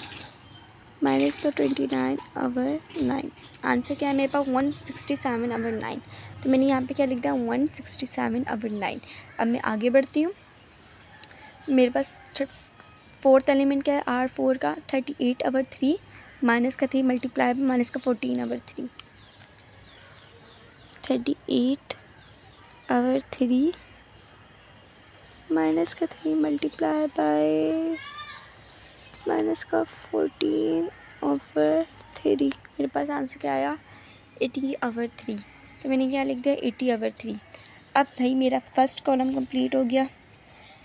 Speaker 1: माइनस का 29/9, आंसर क्या है मेरे पास 167/9, तो मैंने यहाँ पे क्या लिख दिया 167/9। अब मैं आगे बढ़ती हूँ, मेरे पास फोर्थ एलिमेंट क्या है R4 का 38/3 माइनस का 3 मल्टीप्लाई बाय माइनस का 14/3, 38/3 माइनस का 3 मल्टीप्लाई बाय माइनस का 14/3, मेरे पास आंसर क्या आया 80/3, तो मैंने क्या लिख दिया 80/3। अब भाई मेरा फर्स्ट कॉलम कंप्लीट हो गया,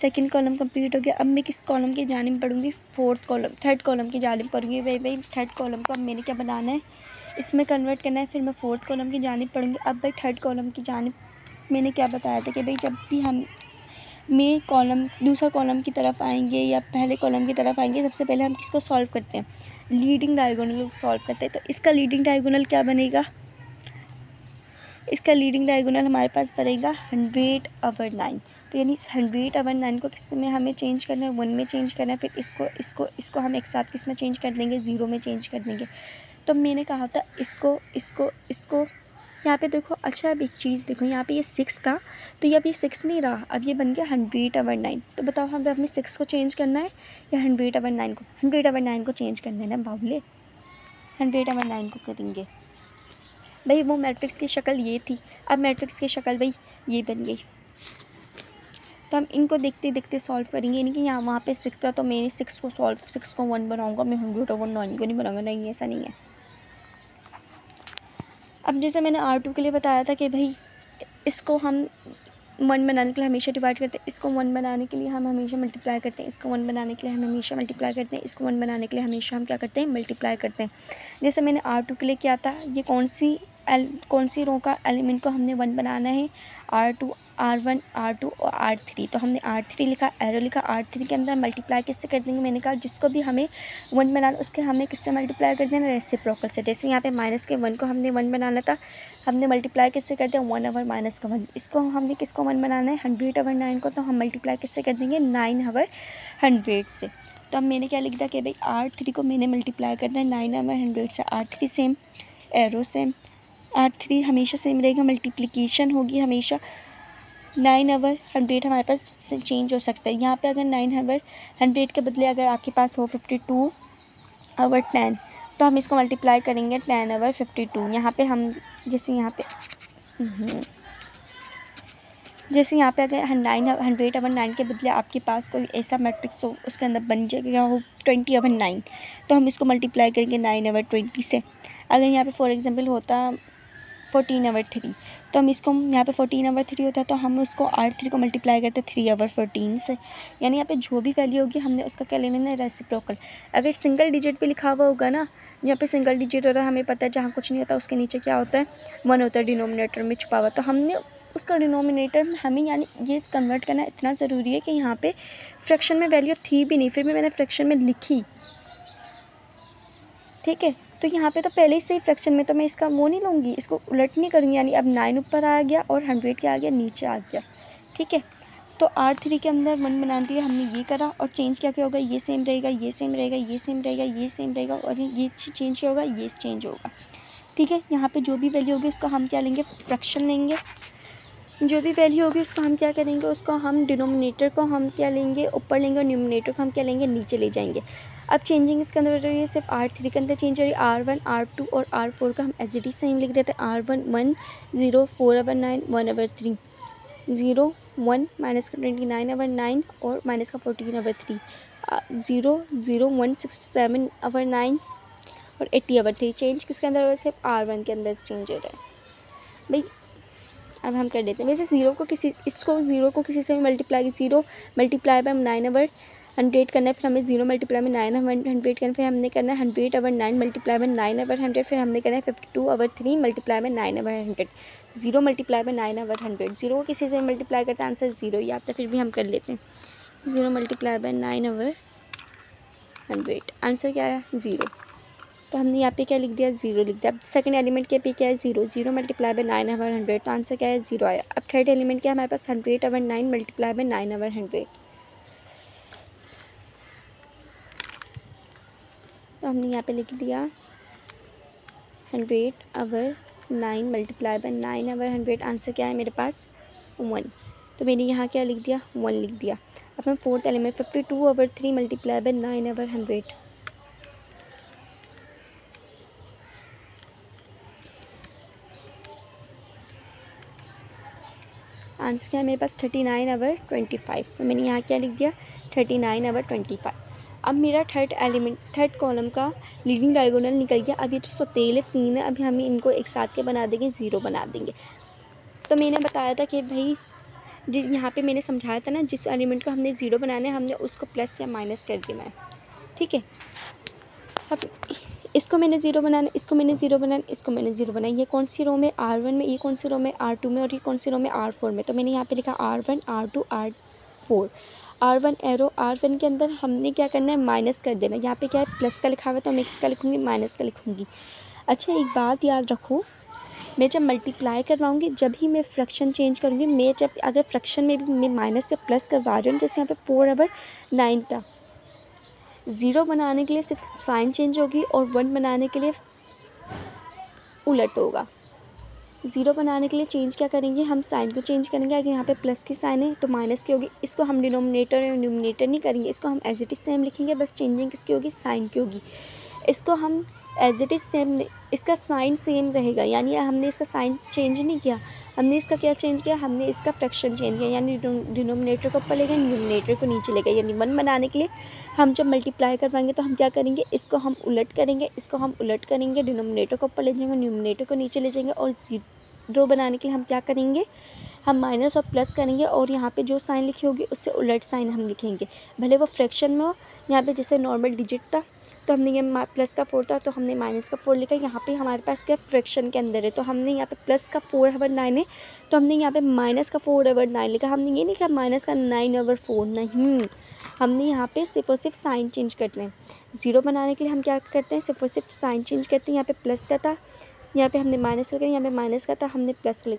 Speaker 1: सेकंड कॉलम कंप्लीट हो गया। अब मैं किस कॉलम की जानिब पढ़ूँगी, थर्ड कॉलम की जानिब पढ़ूँगी। भाई थर्ड कॉलम को अब मैंने क्या बनाना है, इसमें कन्वर्ट करना है, फिर मैं फोर्थ कॉलम की जानिब पढ़ूँगी। अब भाई थर्ड कॉलम की जानिब मैंने क्या बताया था कि भाई जब भी हम में कॉलम दूसरा कॉलम की तरफ आएंगे या पहले कॉलम की तरफ आएंगे, सबसे पहले हम किसको सॉल्व करते हैं, लीडिंग डायगोनल को सॉल्व करते हैं। तो इसका लीडिंग डायगोनल क्या बनेगा, इसका लीडिंग डायगोनल हमारे पास बनेगा 100/9। तो यानी 100/9 को किस में हमें चेंज करना है, 1 में चेंज करना है। फिर इसको हम एक साथ किस में चेंज कर देंगे, 0 में चेंज कर देंगे। तो मैंने कहा था इसको यहाँ पे देखो। अच्छा अब एक चीज़ देखो, यहाँ पे ये 6 था, तो ये अब ये 6 नहीं रहा, अब ये बन गया 100/9। तो बताओ हमें 6 को चेंज करना है या 100/9 को? 100/9 को चेंज करना है ना बाबुले, 100/9 को करेंगे। भाई वो मैट्रिक्स की शक्ल ये थी, अब मैट्रिक्स की शक्ल भाई ये बन गई। तो हम इनको देखते देखते सॉल्व करेंगे, यानी कि यहाँ वहाँ पे 6 था तो मैंने 6 को 1 बनाऊँगा, मैं 100/9 को नहीं बनाऊँगा। नहीं, ऐसा नहीं है। अब जैसे मैंने R2 के लिए बताया था कि भाई इसको हम 1 बनाने के लिए हमेशा डिवाइड करते हैं, इसको 1 बनाने के लिए हम हमेशा मल्टीप्लाई करते हैं, इसको 1 बनाने के लिए हम हमेशा मल्टीप्लाई करते हैं, इसको 1 बनाने के लिए हमेशा हम क्या करते हैं, मल्टीप्लाई करते हैं। जैसे मैंने R2 के लिए किया था, ये कौन सी रो का एलिमेंट को हमने 1 बनाना है, R2, R1, R2 और R3। तो हमने R3 लिखा, एरो लिखा, R3 के अंदर मल्टीप्लाई किससे कर देंगे, मैंने कहा जिसको भी हमें 1 बनाना उसके हमने किससे मल्टीप्लाई कर देना, रेसिप्रोकल से। जैसे यहाँ पे -1 को हमने 1 बनाना था, हमने मल्टीप्लाई किससे कर दिया, 1/-1। इसको हमने किसको 1 बनाना है, 100/9 को, तो हम मल्टीप्लाई किससे कर देंगे, 9/100 से। तो अब मैंने क्या लिख दिया कि भाई R3 को मैंने मल्टीप्लाई करना है 9/100 से। R3 same, arrow same, R3 हमेशा सेम रहेगा, मल्टीप्लिकेशन होगी हमेशा। 9/100 हमारे पास चेंज हो सकता है। यहाँ पे अगर 9/100 के बदले अगर आपके पास हो 52/10, तो हम इसको मल्टीप्लाई करेंगे 10/52। यहाँ पे हम जैसे यहाँ पे अगर 100/9 के बदले आपके पास कोई ऐसा मैट्रिक्स हो, उसके अंदर बन जाएगा हो 20/9, तो हम इसको मल्टीप्लाई करेंगे 9/20 से। अगर यहाँ पे फॉर एग्जांपल होता 14/3, तो हम इसको यहाँ पे 14/3 होता है, तो हम उसको R3 को मल्टीप्लाई करते 3/14 से। यानी यहाँ पे जो भी वैल्यू होगी हमने उसका क्या लेना है, रेसिप्रोकल। अगर सिंगल डिजिट पे लिखा हुआ होगा ना, यहाँ पे सिंगल डिजिट होता है, हमें पता है जहाँ कुछ नहीं होता उसके नीचे क्या होता है, 1 होता है डिनोमिनेटर में छुपा हुआ। तो हमने उसका डिनोमिनेटर में हमें यानी ये कन्वर्ट करना इतना ज़रूरी है कि यहाँ पे फ्रैक्शन में वैल्यू थी भी नहीं, फिर भी मैंने फ्रैक्शन में लिखी, ठीक है। तो यहाँ पे तो पहले ही सही फ्रैक्शन में, तो मैं इसका वो नहीं लूँगी, इसको उलट नहीं करूँगी। यानी अब 9 ऊपर आ गया और 100 क्या आ गया, नीचे आ गया, ठीक है। तो R3 के अंदर 1 बनाने के लिए हमने ये करा और चेंज क्या क्या होगा, ये सेम रहेगा, ये सेम रहेगा, ये सेम रहेगा, ये सेम रहेगा, और ये चेंज क्या होगा, ये चेंज होगा, ठीक है। यहाँ पे जो भी वैल्यू होगी उसको हम क्या लेंगे, फ्रैक्शन लेंगे। जो भी वैल्यू होगी उसको हम क्या करेंगे, उसको हम डिनोमिनेटर को हम क्या लेंगे, ऊपर लेंगे, और न्यूमिनेटर को हम क्या लेंगे, नीचे ले जाएंगे। अब चेंजिंग इसके अंदर हो रही है, सिर्फ R3 के अंदर चेंज हो रही है। R1, R2 और R4 का हम एज इट इज सेम लिख देते हैं। R1 1 0 4/9 1/3 0 1 -29/9 और -14/3 0 0 1 67/9 और 80/3। चेंज किसके अंदर हो रहा है, सिर्फ R1 के अंदर चेंज हो रहा है भाई। अब हम कर देते हैं, वैसे ज़ीरो को किसी से भी मल्टीप्लाई, 0 मल्टीप्लाई बाय 9/100 करना है, फिर हमें 0 मल्टीप्लाई में 9/100 करना है, फिर हमने करना है 100/9 मल्टीप्लाई में 9/100, फिर हमने करना है 52/3 मल्टीप्लाई में 9/100। 0 मल्टीप्लाई में 9/100, 0 को किसी से भी मल्टीप्लाई करते हैं, आंसर 0 ही आता है, फिर भी हम कर लेते हैं। 0 मल्टीप्लाई बाय 9/100, आंसर क्या आया, 0। तो हमने यहाँ पे क्या लिख दिया, 0 लिख दिया। अब सेकंड एलिमेंट के पे क्या है, 0 0 मल्टीप्लाई बाय 9/100, तो आंसर क्या है, 0 आया। अब थर्ड एलिमेंट क्या है हमारे पास, 100/9 मल्टीप्लाई बाय 9/100, तो हमने यहाँ पे लिख दिया 100/9 मल्टीप्लाई बाय 9/100, आंसर क्या है मेरे पास, 1। तो मैंने यहाँ क्या लिख दिया, 1 लिख दिया। अब हम fourth element 52/3 multiply by 9/100, answer क्या है मेरे पास, 39/25। तो मैंने यहाँ क्या लिख दिया, 39/25। अब मेरा थर्ड कॉलम का लीडिंग डायगोनल निकल गया। अब ये जो सौतेले 3 है, अभी हमें इनको एक साथ के बना देंगे, 0 बना देंगे। तो मैंने बताया था कि भाई यहाँ पे मैंने समझाया था ना, जिस एलिमेंट को हमने 0 बनाना है हमने उसको प्लस या माइनस कर देना है, ठीक है। अब इसको मैंने ज़ीरो बनाना, इसको मैंने ज़ीरो बनाना, इसको मैंने ज़ीरो बनाया। ये कौन सी रो में, R1 में, ये कौन सी रो में, R2 में, और ये कौन सी रो में, R4 में। तो मैंने यहाँ पे लिखा R1 R2 R4। R1 arrow, R1 के अंदर हमने क्या करना है, माइनस कर देना। यहाँ पे क्या है, प्लस का लिखा हुआ है तो मैं किसका लिखूँगी, माइनस का लिखूँगी। अच्छा एक बात याद रखो, मैं जब मल्टीप्लाई करवाऊँगी, जब ही मैं फ्रैक्शन चेंज करूँगी, मैं जब अगर फ्रैक्शन में भी मैं माइनस से प्लस करवा रही हूँ, जैसे यहाँ पे 4/9 था, 0 बनाने के लिए सिर्फ साइन चेंज होगी और 1 बनाने के लिए उलट होगा। 0 बनाने के लिए चेंज क्या करेंगे, हम साइन को चेंज करेंगे। अगर यहाँ पे प्लस की साइन है तो माइनस की होगी। इसको हम डिनोमिनेटर और न्यूमरेटर नहीं करेंगे, इसको हम एज इट इज़ सेम लिखेंगे, बस चेंजिंग किसकी होगी, साइन की होगी। इसको हम एज इट इज़ सेम, इसका साइन सेम रहेगा, यानी हमने इसका साइन चेंज नहीं किया, हमने इसका क्या चेंज किया, हमने इसका फ्रैक्शन चेंज किया, यानी डिनोमिनेटर को ऊपर ले गए, न्यूमरेटर को नीचे ले गए। यानी 1 बनाने के लिए हम जब मल्टीप्लाई करवाएंगे तो हम क्या करेंगे, इसको हम उलट करेंगे, इसको हम उलट करेंगे, डिनोमिनेटर को ऊपर ले जाएंगे, न्यूमरेटर को नीचे ले जाएंगे। और 0 बनाने के लिए हम क्या करेंगे, हम माइनस और प्लस करेंगे और यहाँ पे जो साइन लिखी होगी उससे उलट साइन हम लिखेंगे, भले वो फ्रैक्शन में हो। यहाँ पे जैसे नॉर्मल डिजिट था तो हमने ये प्लस का 4 था तो हमने माइनस का 4 लिखा। यहाँ पे हमारे पास क्या फ्रैक्शन के अंदर है तो हमने यहाँ पे प्लस का 4/9 है तो हमने यहाँ पे माइनस का 4/9 लिखा। हमने ये नहीं कहा माइनस का 9/4, नहीं, हमने यहाँ पे सिर्फ और सिर्फ साइन चेंज करते हैं। 0 बनाने के लिए हम क्या करते हैं, सिर्फ और सिर्फ साइन चेंज करते हैं। यहाँ पे प्लस का था, यहाँ पे हमने माइनस लिखा, यहाँ पे माइनस का था, हमने प्लस का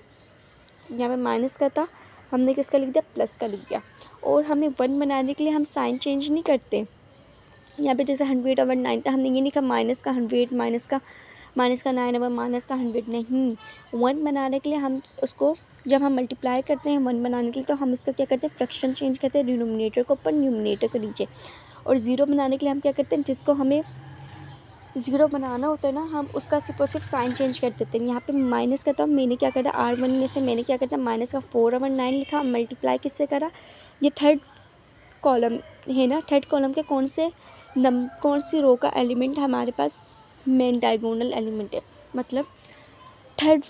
Speaker 1: यहाँ पे माइनस का था, हमने किसका लिख दिया, प्लस का लिख दिया। और हमें 1 बनाने के लिए हम साइन चेंज नहीं करते। यहाँ पे जैसे 100/9 था, हमने ये नहीं कहा माइनस का 100, माइनस का 9 माइनस का 100, नहीं। 1 बनाने के लिए हम उसको जब हम मल्टीप्लाई करते हैं 1 बनाने के लिए तो हम इसका क्या करते हैं, फ्रैक्शन चेंज करते हैं, डिनोमिनेटर को ऊपर, न्यूमरेटर को नीचे। और 0 बनाने के लिए हम क्या करते हैं, जिसको हमें 0 बनाना होता है ना, हम उसका सिर्फ और सिर्फ साइन चेंज कर देते हैं। यहाँ पे माइनस का था, मैंने क्या करा, R1 में से मैंने क्या करता, माइनस का 4/9 लिखा, मल्टीप्लाई किससे करा, ये थर्ड कॉलम है ना, थर्ड कॉलम के कौन सी रो का एलिमेंट हमारे पास मेन डायगोनल एलिमेंट है, मतलब थर्ड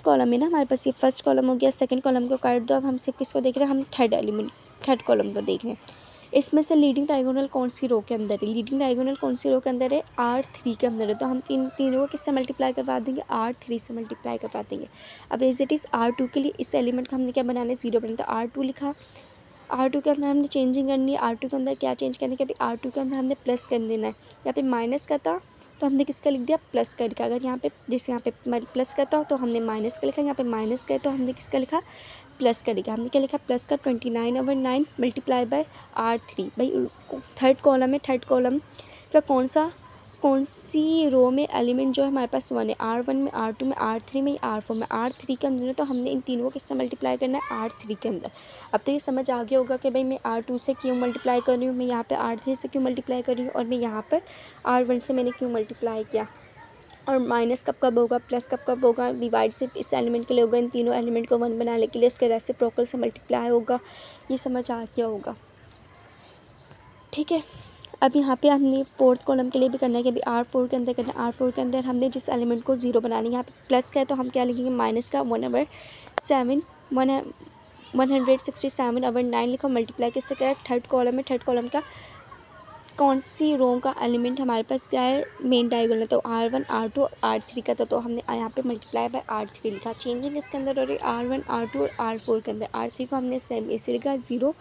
Speaker 1: कॉलम है ना हमारे पास। ये फर्स्ट कॉलम हो गया, सेकंड कॉलम को काट दो। अब हम सिर्फ किसको देख रहे हैं, हम थर्ड कॉलम को देख रहे हैं। इसमें से लीडिंग डायगोनल कौन सी रो के अंदर है, लीडिंग डायगोनल कौन सी रो के अंदर है, R3 के अंदर है। तो हम तीनों को किससे मल्टीप्लाई करवा देंगे, R3 से मल्टीप्लाई करवा देंगे। अब एज इट इज़ R2 के लिए इस एलिमेंट को हमने क्या बनाना है, 0 बनाना, तो R2 लिखा। R2 के अंदर हमने चेंजिंग करनी है, R2 के अंदर क्या चेंज करने के, अभी R2 के अंदर हमने प्लस कर देना है। यहाँ पे माइनस का था तो हमने किसका लिख दिया, प्लस का लिखा। अगर यहाँ पे जैसे यहाँ पे प्लस का था तो हमने माइनस का लिखा, यहाँ पे माइनस का है तो हमने किसका लिखा, प्लस का लिखा। हमने क्या लिखा, प्लस का 29/9 मल्टीप्लाई बाय R3। भाई थर्ड कॉलम है, थर्ड कॉलम का कौन सी रो में एलिमेंट जो है हमारे पास 1 है, R1 में, R2 में, R3 में, R4 में। R3 के अंदर है तो हमने इन तीनों को किससे मल्टीप्लाई करना है, R3 के अंदर। अब तो ये समझ आ गया होगा कि भाई मैं R2 से क्यों मल्टीप्लाई कर रही हूँ, मैं यहाँ पे R3 से क्यों मल्टीप्लाई कर रही हूँ और मैं यहाँ पर R1 से मैंने क्यों मल्टीप्लाई किया। और माइनस कब होगा, प्लस कब होगा, डिवाइड सिर्फ इस एलिमेंट के लिए होगा, इन तीनों एलिमेंट को 1 बनाने के लिए उसके रेसिप्रोकल से मल्टीप्लाई होगा। ये समझ आ गया होगा, ठीक है। अब यहाँ पे हमने फोर्थ कॉलम के लिए भी करना है कि अभी R4 के अंदर करना है। R4 के अंदर हमने जिस एलिमेंट को 0 बनाना है, यहाँ पे प्लस का है तो हम क्या लिखेंगे, माइनस का 167/9 लिखो, मल्टीप्लाई किससे करें, थर्ड कॉलम है, थर्ड कॉलम का कौन सी रो का एलिमेंट हमारे पास क्या है, मेन डायगोनल, तो R1 R2 R3 का था तो हमने यहाँ पे मल्टीप्लाई बाय R3 लिखा। चेंजिंग इसके अंदर हो रही है R1 R2 और R4 के अंदर। R3 को हमने सेम ऐसे लिखा, 0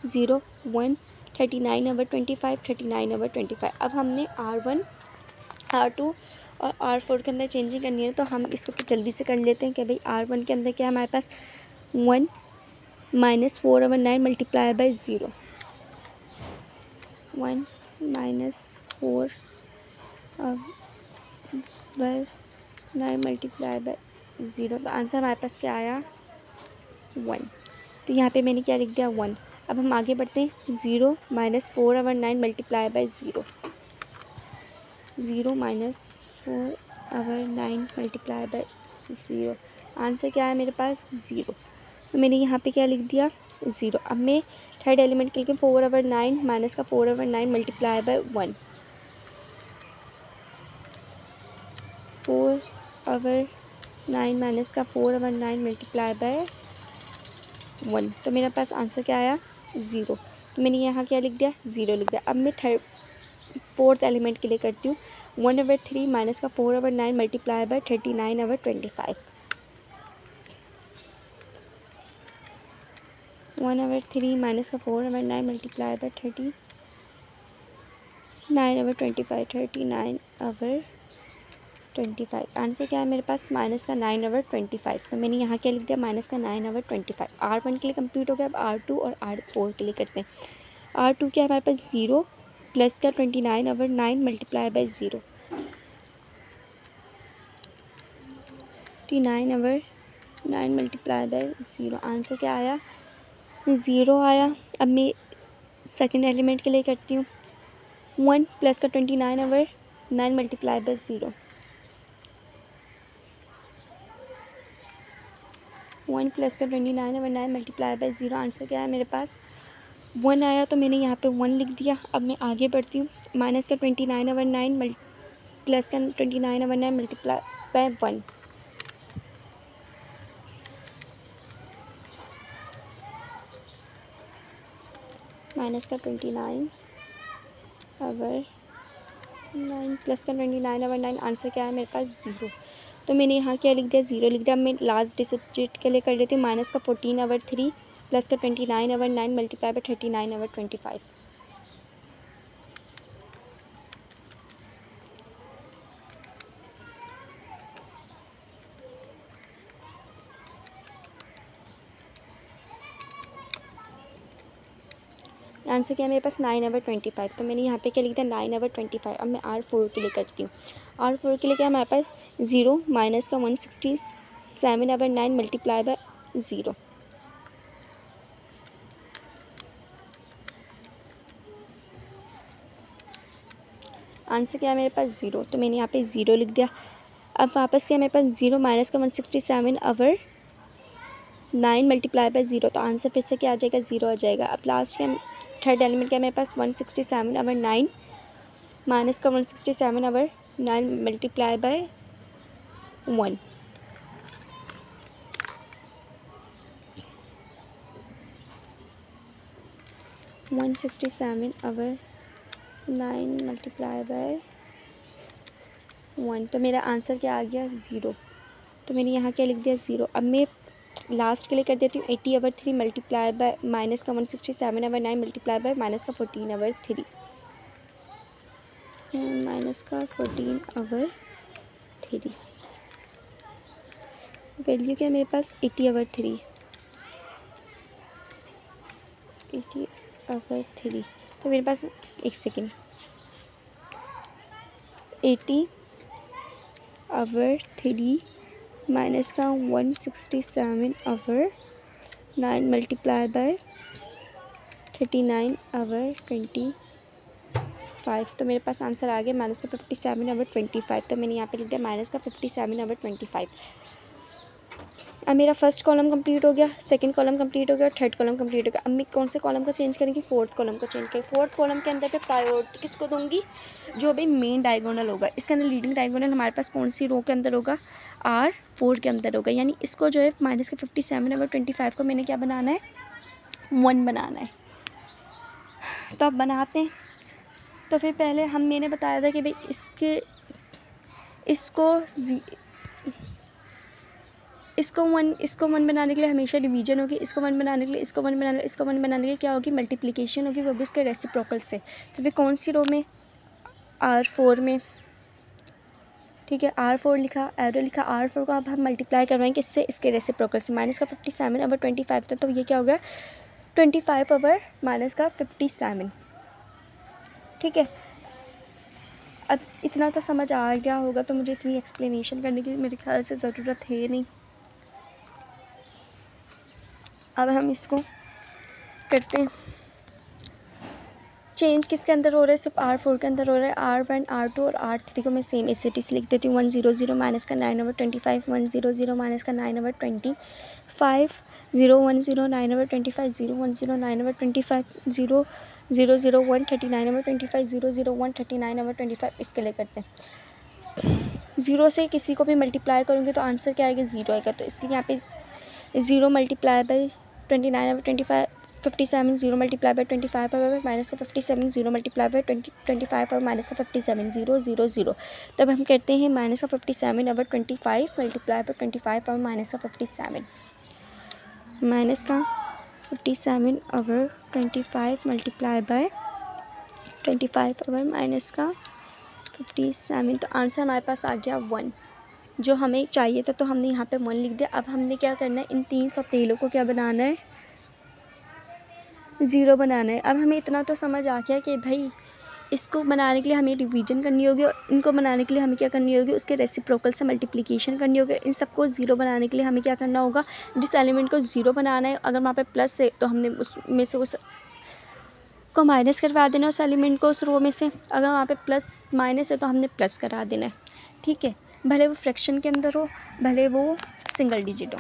Speaker 1: 0 1 39/25 39/25। अब हमने R1 R2 और R4 के अंदर चेंजिंग करनी है तो हम इसको जल्दी से कर लेते हैं कि भाई R1 के अंदर क्या है हमारे पास 1 - 4/9 मल्टीप्लाई बाय 0, 1 - 4/9 मल्टीप्लाई बाय 0। तो आंसर हमारे पास क्या आया, 1। तो यहाँ पे मैंने क्या लिख दिया, 1। अब हम आगे बढ़ते हैं, 0 - 4/9 multiply by 0, 0 - 4/9 multiply by 0। Answer क्या है मेरे पास, 0। तो मैंने यहाँ पे क्या लिख दिया, 0। अब मैं थर्ड एलिमेंट के लिए 4/9 माइनस का 4/9 मल्टीप्लाई बाय 1, 4/9 माइनस का 4/9 मल्टीप्लाई बाय 1। तो मेरे पास आंसर क्या आया, 0। तो मैंने यहाँ क्या लिख दिया, 0 लिख दिया। अब मैं फोर्थ एलिमेंट के लिए करती हूँ। 1/3 माइनस का 4/9 मल्टीप्लाई बाय 39/25। 1/3 माइनस का 4/9 मल्टीप्लाई बाय 39/25। 39/25 आंसर क्या है मेरे पास? माइनस का 9/25। तो मैंने यहाँ क्या लिख दिया? माइनस का 9/25। R1 के लिए कंप्लीट हो गया। अब R2 और R4 के लिए करते हैं। R2 क्या है हमारे पास? 0 प्लस का 29/9 multiply by 0। 29/9 multiply by 0। Answer क्या आया? 0 आया। अब मैं सेकंड एलिमेंट के लिए करती हूँ। 1 प्लस का 29/9 मल्टीप्लाई बाय 0। 1 प्लस का 29/9 मल्टीप्लाई बाय 0। आंसर क्या है मेरे पास? 1 आया। तो मैंने यहाँ पे 1 लिख दिया। अब मैं आगे बढ़ती हूँ। माइनस का 29/9 प्लस का 29/9 मल्टीप्लाई बाय 1। माइनस का 29/9 प्लस का 29/9। आंसर क्या है मेरे पास? 0। तो मैंने यहाँ क्या लिख दिया? 0 लिख दिया। अब मैं लास्ट डिजिट के लिए कर देती हूँ। माइनस का 14/3 प्लस का 29/9 मल्टीप्लाई बाय 39/25। आंसर क्या है मेरे पास? 9/25। तो मैंने यहाँ पे क्या लिख दिया? 9/25। अब मैं R4 के लिए करती हूँ। R4 के लिए क्या हमारे पास? 0 माइनस का 167/9 मल्टीप्लाई बाय 0। आंसर क्या है मेरे पास? 0। तो मैंने यहाँ पे 0 लिख दिया। अब वापस क्या मेरे पास? 0 माइनस का 167/9 मल्टीप्लाई बाय 0। तो आंसर फिर से क्या आ जाएगा? 0 आ जाएगा। अब लास्ट क्या थर्ड एलिमेंट क्या मेरे पास? 167/9 माइनस का 167/9 मल्टीप्लाई बाय 1। 167/9 multiply by 1। तो मेरा आंसर क्या आ गया? 0। तो मैंने यहाँ क्या लिख दिया? 0। अब मैं लास्ट के लिए कर देती हूँ। 80/3 मल्टीप्लाई बाय माइनस का 167/9 मल्टीप्लाई बाय माइनस का 14/3। माइनस का 14/3 वैल्यू क्या है मेरे पास? 80/3। 80/3। तो मेरे पास एक सेकेंड 80/3 माइनस का 167/9 मल्टीप्लाई बाय 39/25। तो मेरे पास आंसर आ गया माइनस का 57/25। तो मैंने यहाँ पे लिख दिया माइनस का 57/25। अब मेरा फर्स्ट कॉलम कंप्लीट हो गया, सेकंड कॉलम कंप्लीट हो गया, थर्ड कॉलम कंप्लीट हो गया। अब मैं कौन से कॉलम को चेंज करेंगे? फोर्थ कॉलम को चेंज करेंगे। फोर्थ कॉलम के अंदर पे प्रायोरिटी किसको दूंगी? जो भी मेन डायगोनल होगा। इसके अंदर लीडिंग डायगोनल हमारे पास कौन सी रो के अंदर होगा? R4 के अंदर होगा। यानी इसको जो है माइनस का 57/25 को मैंने क्या बनाना है? 1 बनाना है। तो अब बनाते हैं। तो फिर पहले मैंने बताया था कि भाई इसको 1 बनाने के लिए हमेशा डिवीजन होगी। इसको 1 बनाने के लिए इसको 1 बनाने के लिए क्या होगी? मल्टीप्लिकेशन होगी, वो भी उसके रेसिप्रोकल से। तो फिर कौन सी रो में? R4 में। ठीक है, R4 लिखा, एरो लिखा। R4 को अब हम मल्टीप्लाई करवाएंगे किससे? इसके रेसिप्रोकल से। माइनस का 57/25 था, तो ये क्या होगा? 25 माइनस का 57। ठीक है, अब इतना तो समझ आ गया होगा, तो मुझे इतनी एक्सप्लेनेशन करने की मेरे ख्याल से ज़रूरत है नहीं। अब हम इसको करते हैं चेंज। किसके अंदर हो रहा है? सिर्फ R4 के अंदर हो रहा है। R1, R2 और R3 को मैं सेम एस इट इज लिख देती हूँ। 100 माइनस का 9/25, 100 माइनस का 9/25, 010 9/25, 010 9/25, 001 39/25, 001 39/25। इसके लिए करते हैं। 0 से किसी को भी मल्टीप्लाई करूँगी तो आंसर क्या आएगा? 0 आएगा। तो इसलिए यहाँ पे 0 multiply by 29/25 57 0 multiply by 25 power minus का 57 0 मल्टीप्लाई बाय 25 पावर माइनस का 57 0 0 0। तब हम करते हैं माइनस का 57 over 25 multiply by 25 power minus का 57 माइनस का 57 over 25 multiply by 25 over minus का 57। तो आंसर हमारे पास आ गया 1 जो हमें चाहिए था, तो हमने यहाँ पे 1 लिख दिया। अब हमने क्या करना है, इन 3 फक्तेलों को क्या बनाना है, 0 बनाना है। अब हमें इतना तो समझ आ गया कि भाई इसको बनाने के लिए हमें डिवीजन करनी होगी और इनको बनाने के लिए हमें क्या करनी होगी, उसके रेसिप्रोकल से मल्टीप्लिकेशन करनी होगी। इन सबको 0 बनाने के लिए हमें क्या करना होगा, जिस एलिमेंट को 0 बनाना है अगर वहाँ पे प्लस है तो हमने उसमें से उस को माइनस करवा देना, उस एलिमेंट को उस रो में से। अगर वहाँ पे प्लस माइनस है तो हमने प्लस करा देना है, ठीक है। भले वो फ्रैक्शन के अंदर हो, भले वो सिंगल डिजिट हो।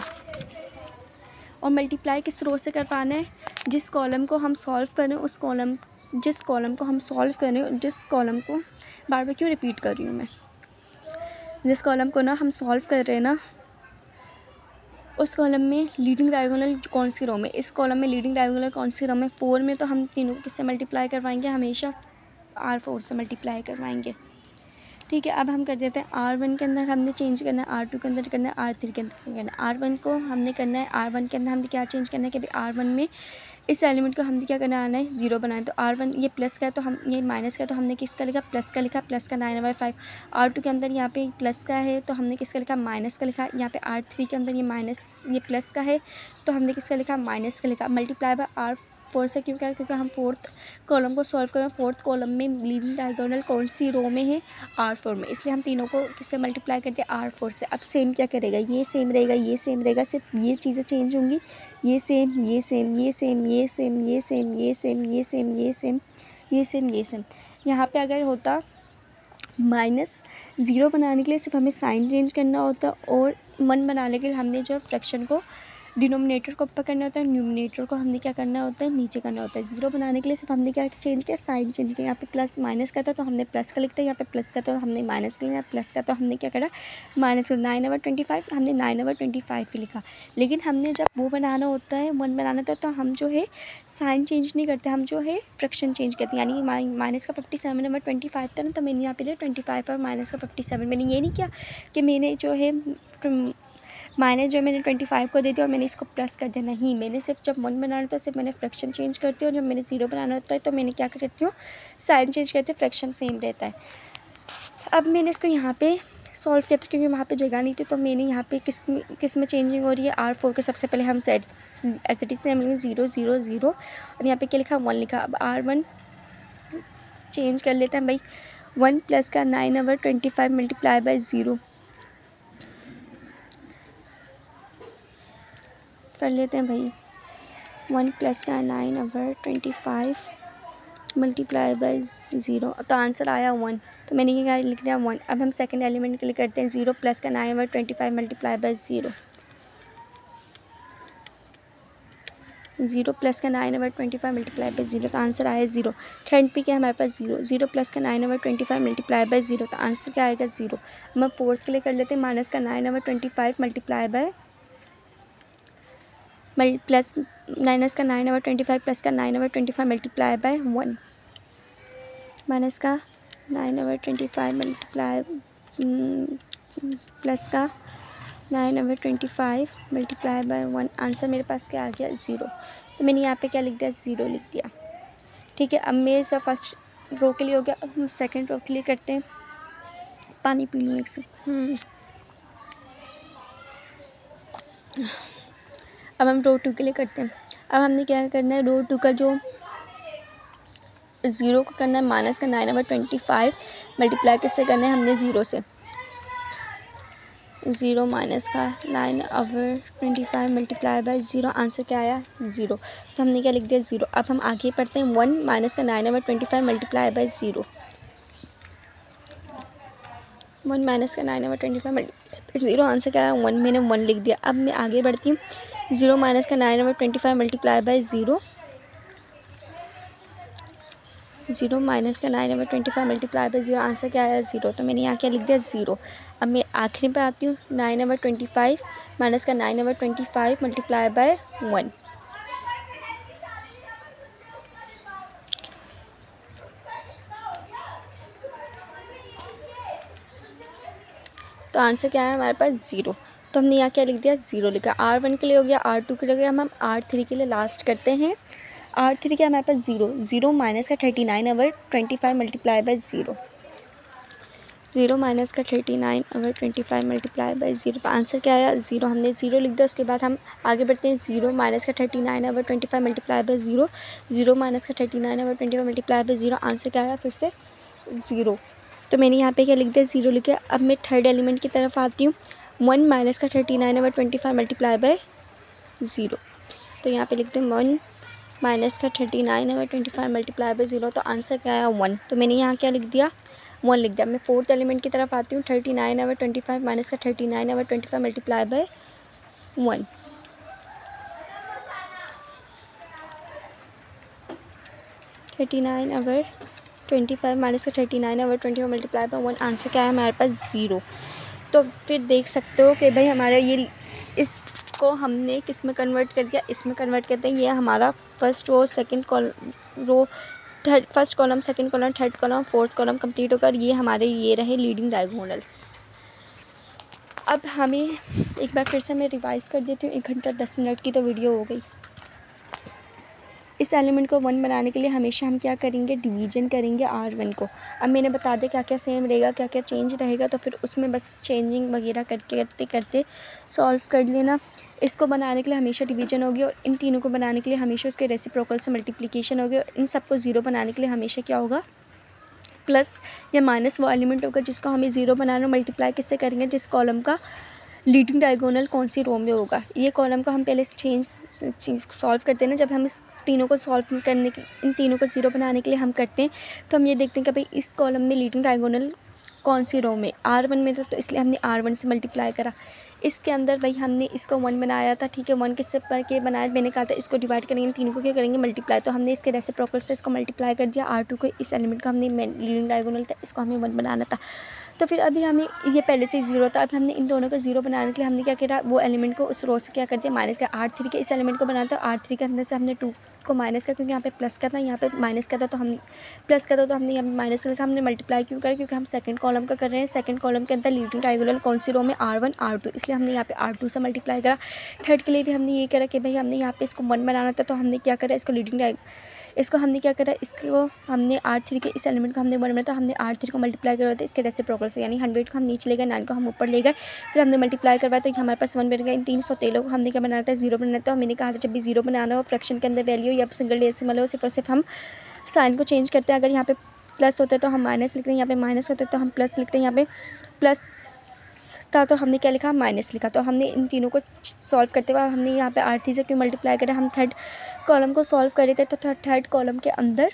Speaker 1: और मल्टीप्लाई किस रो से करवाना है, जिस कॉलम को हम सॉल्व करें उस कॉलम, जिस कॉलम को हम सॉल्व करें, जिस कॉलम को बार बार क्यों रिपीट कर रही हूँ मैं, जिस कॉलम को ना हम सॉल्व कर रहे हैं ना, उस कॉलम में लीडिंग डायगोनल कौन सी रो में, इस कॉलम में लीडिंग डायगोनल कौन सी रो में, 4 में। तो हम तीनों को किससे मल्टीप्लाई करवाएंगे, हमेशा R4 से मल्टीप्लाई करवाएंगे, ठीक है। अब हम कर देते हैं R1 के अंदर हमने चेंज करना है, R2 के अंदर करना है, R3 के अंदर करना है। R1 को हमने करना है, R1 के अंदर हमने क्या चेंज करना है कि भाई R1 में इस एलिमेंट को हमने क्या करना आना है, 0 बनाए। तो R1 ये प्लस का है तो हम, ये माइनस का है तो हमने किसका लिखा, प्लस का लिखा, प्लस का 9/5। R2 के अंदर यहाँ पे प्लस का है तो हमने किसका लिखा, माइनस का लिखा। यहाँ पे R3 के अंदर ये प्लस का है तो हमने किसका लिखा, माइनस का लिखा। मल्टीप्लाई बाय R4 से क्यों, क्या, क्योंकि हम 4th कॉलम को सॉल्व करें, 4th कॉलम में लीडिंग डायगोनल कौन सी रो में है, R4 में, इसलिए हम तीनों को किससे मल्टीप्लाई करते हैं, R4 से। अब सेम क्या करेगा, ये सेम रहेगा, ये सेम रहेगा, सिर्फ ये चीज़ें चेंज होंगी, ये सेम, ये सेम, ये सेम, ये सेम, ये सेम, ये सेम, ये सेम, ये सेम, ये सेम, ये सेम। यहाँ पे अगर होता -0 बनाने के लिए सिर्फ हमें साइन चेंज करना होता और 1 बनाने के लिए हमने जो फ्रैक्शन को डिनोमिनेटर को ऊपर करना होता है, न्यूमिनेटर को हमने क्या करना होता है, नीचे करना होता है। 0 बनाने के लिए सिर्फ हमने क्या चेंज किया, साइन चेंज किया। यहाँ पे प्लस माइनस का था तो हमने प्लस का लिखता है, यहाँ पे प्लस का तो हमने माइनस का लिखा, प्लस का तो हमने क्या करा, माइनस का। 9/25 हमने 9/25 ही लिखा। लेकिन हमने जब वो बनाना होता है, 1 बनाना होता है, तो हम जो है साइन चेंज नहीं करते, हम जो है फ्रैक्शन चेंज करते हैं। यानी माइनस का 57/25 था ना, तो मैंने यहाँ पे लिया 25 और माइनस का 57। मैंने ये नहीं किया कि मैंने जो है माइनस जो मैंने 25 को दे दिया और मैंने इसको प्लस कर दिया, नहीं। मैंने सिर्फ जब 1 बनाना होता है सिर्फ मैंने फ्रैक्शन चेंज करती हूँ, और जब मैंने 0 बनाना होता है तो मैंने क्या करती हूँ, साइन चेंज करती हूँ, फ्रैक्शन सेम रहता है। अब मैंने इसको यहाँ पे सॉल्व किया था क्योंकि वहाँ पे जगह नहीं थी, तो मैंने यहाँ पे किस में चेंजिंग हो रही है, R4 के। सबसे पहले हम एसिटी से हम लिखेंगे 0 0 0 और यहाँ पे क्या लिखा, 1 लिखा। अब R1 चेंज कर लेते हैं भाई, 1 प्लस का 9/25 मल्टीप्लाई बाय 0 कर लेते हैं भाई। 1 प्लस का 9/25 मल्टीप्लाई बाय 0, तो आंसर आया 1। तो मैंने ये लिख दिया 1। अब हम सेकंड एलिमेंट के लिए करते हैं 0 प्लस का 9/25 मल्टीप्लाई बाय 0। 0 प्लस का 9/25 मल्टीप्लाई बाय 0, तो आंसर आया 0। थर्ड पे क्या हमारे पास 0, 0 प्लस का 9/25 मल्टीप्लाई बाय 0, तो आंसर क्या आएगा 0। हम फोर्थ के लिए कर लेते हैं माइनस का 9/25 मल्टीप्लाई बाय प्लस माइनस का 9/25 प्लस का 9/25 मल्टीप्लाई बाय 1, माइनस का 9/25 मल्टीप्लाई प्लस का 9/25 मल्टीप्लाई बाय 1। आंसर मेरे पास क्या आ गया, 0। तो मैंने यहाँ पे क्या लिख दिया, 0 लिख दिया, ठीक है। अब मेरे से फर्स्ट रो के लिए हो गया। अब हम सेकेंड रो के लिए करते हैं। पानी पी लूँ एक से। अब हम रो 2 के लिए करते हैं। अब हमने क्या करना है, रो 2 का जो 0 को करना है माइनस का 9/25 मल्टीप्लाई किससे करना है, हमने 0 से। 0 माइनस का 9/25 मल्टीप्लाई बाय 0, आंसर क्या आया, 0। तो हमने क्या लिख दिया, 0। अब हम आगे पढ़ते हैं 1 माइनस का 9/25 मल्टीप्लाई बाय 0। 1 माइनस का 9/25 मल्टीप्लाई बाय 0, आंसर क्या आया, 1। मैंने 1 लिख दिया। अब मैं आगे बढ़ती हूँ, 0 माइनस का 9/25 मल्टीप्लाई बाय 0। 0 माइनस का 9/25 मल्टीप्लाई बाय 0, आंसर क्या आया, 0। तो मैंने यहाँ क्या लिख दिया, 0। अब मैं आखिरी पे आती हूँ, 9/25 माइनस का 9/25 मल्टीप्लाई बाय 1। तो आंसर क्या है हमारे पास 0। तो हमने यहाँ क्या लिख दिया 0 लिखा। R1 के लिए हो गया, R2 के लिए हो गया, हम R3 के लिए लास्ट करते हैं। R3 क्या हमारे पास 0, 0 माइनस का 39 ओवर 25 मल्टीप्लाई बाय 0, 0 माइनस का 39 ओवर 25 मल्टीप्लाई बाय 0। तो आंसर क्या आया 0। हमने 0 लिख दिया। उसके बाद हम आगे बढ़ते हैं। 0 माइनस का 39 ओवर 25 मल्टीप्लाई बाय 0, 0 माइनस का 39 ओवर 25 मल्टीप्लाई बाय 0। आंसर क्या आया फिर से 0। तो मैंने यहाँ पे क्या लिख दिया 0 लिख दिया। अब मैं थर्ड एलिमेंट की तरफ आती हूँ। 1 माइनस का 39 ओवर 25 मल्टीप्लाई बाय 0। तो यहाँ पे लिखते हैं 1 माइनस का 39 ओवर 25 मल्टीप्लाई बाय 0। तो आंसर क्या आया 1। तो मैंने यहाँ क्या लिख दिया 1 लिख दिया। मैं फोर्थ एलिमेंट की तरफ आती हूँ। 39 ओवर 25 माइनस का 39 over 25 multiply by 1। 39 over 25 minus का 39 ओवर 25 मल्टीप्लाई बाय 1। आंसर क्या है हमारे पास 0। तो फिर देख सकते हो कि भाई हमारा ये इसको हमने किस में कन्वर्ट कर दिया, इसमें कन्वर्ट करते हैं। ये हमारा first row, second row, third, first column, second column, third column, fourth column complete होकर ये हमारे ये रहे लीडिंग डायगोनल्स। अब हमें एक बार फिर से मैं रिवाइज़ कर देती हूँ। 1 घंटा 10 मिनट की तो वीडियो हो गई। इस एलिमेंट को 1 बनाने के लिए हमेशा हम क्या करेंगे, डिवीजन करेंगे R1 को। अब मैंने बता दिया क्या क्या सेम रहेगा, क्या क्या चेंज रहेगा, तो फिर उसमें बस चेंजिंग वगैरह करते करते सॉल्व कर लेना। इसको बनाने के लिए हमेशा डिवीजन होगी और इन तीनों को बनाने के लिए हमेशा उसके रेसिप्रोकल से मल्टीप्लिकेशन होगी और इन सबको 0 बनाने के लिए हमेशा क्या होगा, प्लस या माइनस वो एलिमेंट होगा जिसको हमें 0 बनाना। मल्टीप्लाई किससे करेंगे, जिस कॉलम का लीडिंग डायगोनल कौन सी रो में होगा। ये कॉलम का हम पहले चेंज सॉल्व करते हैं ना। जब हम इस तीनों को सॉल्व करने के, इन तीनों को 0 बनाने के लिए हम करते हैं, तो हम ये देखते हैं कि भाई इस कॉलम में लीडिंग डायगोनल कौन सी रो में, R1 में तो इसलिए हमने R1 से मल्टीप्लाई करा। इसके अंदर भाई हमने इसको 1 बनाया था, ठीक है। 1 किससे पर के बनाया, मैंने कहा था इसको डिवाइड करेंगे, इन तीनों को क्या करेंगे, मल्टीप्लाई। तो हमने इसके रेसिप्रोकल से इसको मल्टीप्लाई कर दिया। R2 को, इस एलिमेंट का हमने लीडिंग डायगोनल था, इसको हमें 1 बनाना था। तो फिर अभी हमें ये पहले से 0 था। अब हमने इन दोनों को 0 बनाने के लिए हमने क्या किया, वो एलिमेंट को उस रो से क्या कर दिया, माइनस का। R3 के इस एलिमेंट को बनाना था, R3 के अंदर से हमने 2 को माइनस का, क्योंकि यहाँ पे प्लस का था, यहाँ पे माइनस का था, तो हम प्लस का था तो हमने यहाँ पे माइनस का। हमने मल्टीप्लाई क्यों करा, क्योंकि हम सेकंड कॉलम का कर रहे हैं। सेकंड कॉलम के अंदर लीडिंग डायगोनल कौन सी रो में, R1 R2, इसलिए हमने यहाँ पे R2 से मल्टीप्लाई करा। थर्ड के लिए भी हमने ये करा कि भाई हमने यहाँ पे इसको 1 बनाना था, तो हमने क्या करा, इसको हमने क्या करा, इसको हमने R3 के इस एलिमेंट को हमने 1 बनाया, तो हमने R3 को मल्टीप्लाई करवाया था इसके रेसिप्रोकल से, यानी 100 को हम नीचे ले गए, 9 को हम ऊपर ले गए, फिर हमने मल्टीप्लाई करवाया तो हमारे पास 1 बन गया। इन 313 को हमने क्या बनाना था, 0 बनाना था। तो मैंने कहा था जब भी 0 बनाना हो, फ्रैक्शन के अंदर वैल्यू या सिंगल डेसिमल हो, सिर्फ और सिर्फ हम साइन को चेंज करते हैं। अगर यहाँ पे प्लस होता है तो हम माइनस लिखते हैं, यहाँ पे माइनस होता है तो हम प्लस लिखते हैं। यहाँ पे प्लस था तो हमने क्या लिखा, माइनस लिखा। तो हमने इन तीनों को सॉल्व करते हुए हमने यहाँ पे R3 से क्यों मल्टीप्लाई करा, हम थर्ड कॉलम को सॉल्व कर रहे थे, तो थर्ड कॉलम के अंदर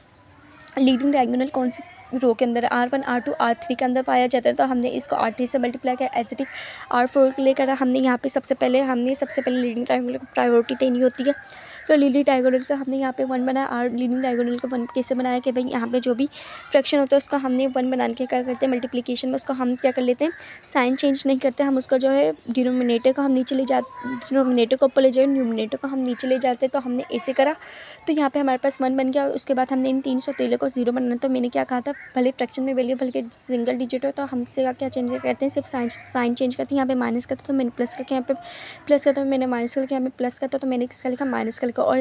Speaker 1: लीडिंग डायगोनल कौन सी रो के अंदर, R1 R2 R3 के अंदर पाया जाता है, तो हमने इसको R3 से मल्टीप्लाई किया। एज इट इज़ R4 के लिए करा हमने। यहाँ पे सबसे पहले लीडिंग डायगोनल को प्रायोरिटी देनी होती है, तो लीडिंग डायगोनल तो हमने यहाँ पे 1 बनाया। लीडिंग डायगोनल को 1 कैसे बनाया कि भाई यहाँ पे जो भी फ्रैक्शन होता है उसका हमने 1 बनाने के क्या करते हैं, मल्टीप्लिकेशन में उसको हम क्या कर लेते हैं, साइन चेंज नहीं करते, हम उसको जो है डिनोमिनेटर को हम नीचे ले जाते, डिनोमिनेटर को ऊपर ले जाए, न्यूमिनेटर को हम नीचे ले जाते, तो हमने ऐसे करा। तो यहाँ पे हमारे पास 1 बन गया। उसके बाद हमने इन 313 को 0 बनाना, तो मैंने क्या कहा था, भले फ्रैक्शन में वैल्यू भले सिंगल डिजिट हो, तो हमसे क्या चेंज करते हैं, सिर्फ साइन चेंज करते हैं। यहाँ पे माइनस का था तो मैंने प्लस करके, यहाँ पे प्लस का तो मैंने माइनस करके, यहाँ पे प्लस का तो मैंने किसका लिखा, माइनस का लिखा। और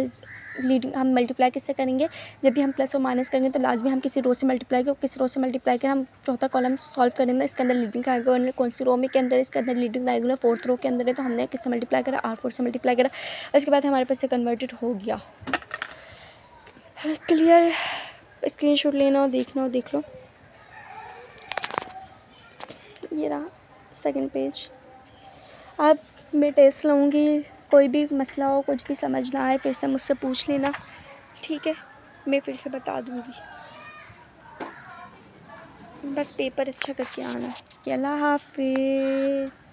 Speaker 1: लीडिंग हम मल्टीप्लाई किससे करेंगे, जब भी हम प्लस और माइनस करेंगे तो लास्ट में हम किसी रो से मल्टीप्लाई करें, किसी रो से मल्टीप्लाई करें, हम चौथा कॉलम सॉल्व करेंगे। इसके अंदर लीडिंग डायगोनल कौन सी रो में के अंदर, इसके अंदर लीडिंग डायगोनल फोर्थ रो के अंदर है, तो हमने किससे मल्टीप्लाई करा, R4 से मल्टीप्लाई करा। उसके बाद हमारे पास से कन्वर्टेड हो गया। क्लियर, स्क्रीनशॉट लेना हो, देखना हो देख लो। ये रहा सेकंड पेज। अब मैं टेस्ट लूँगी, कोई भी मसला हो, कुछ भी समझ ना आए, फिर से मुझसे पूछ लेना, ठीक है, मैं फिर से बता दूँगी। बस पेपर अच्छा करके आना। अल्लाह हाफिज़।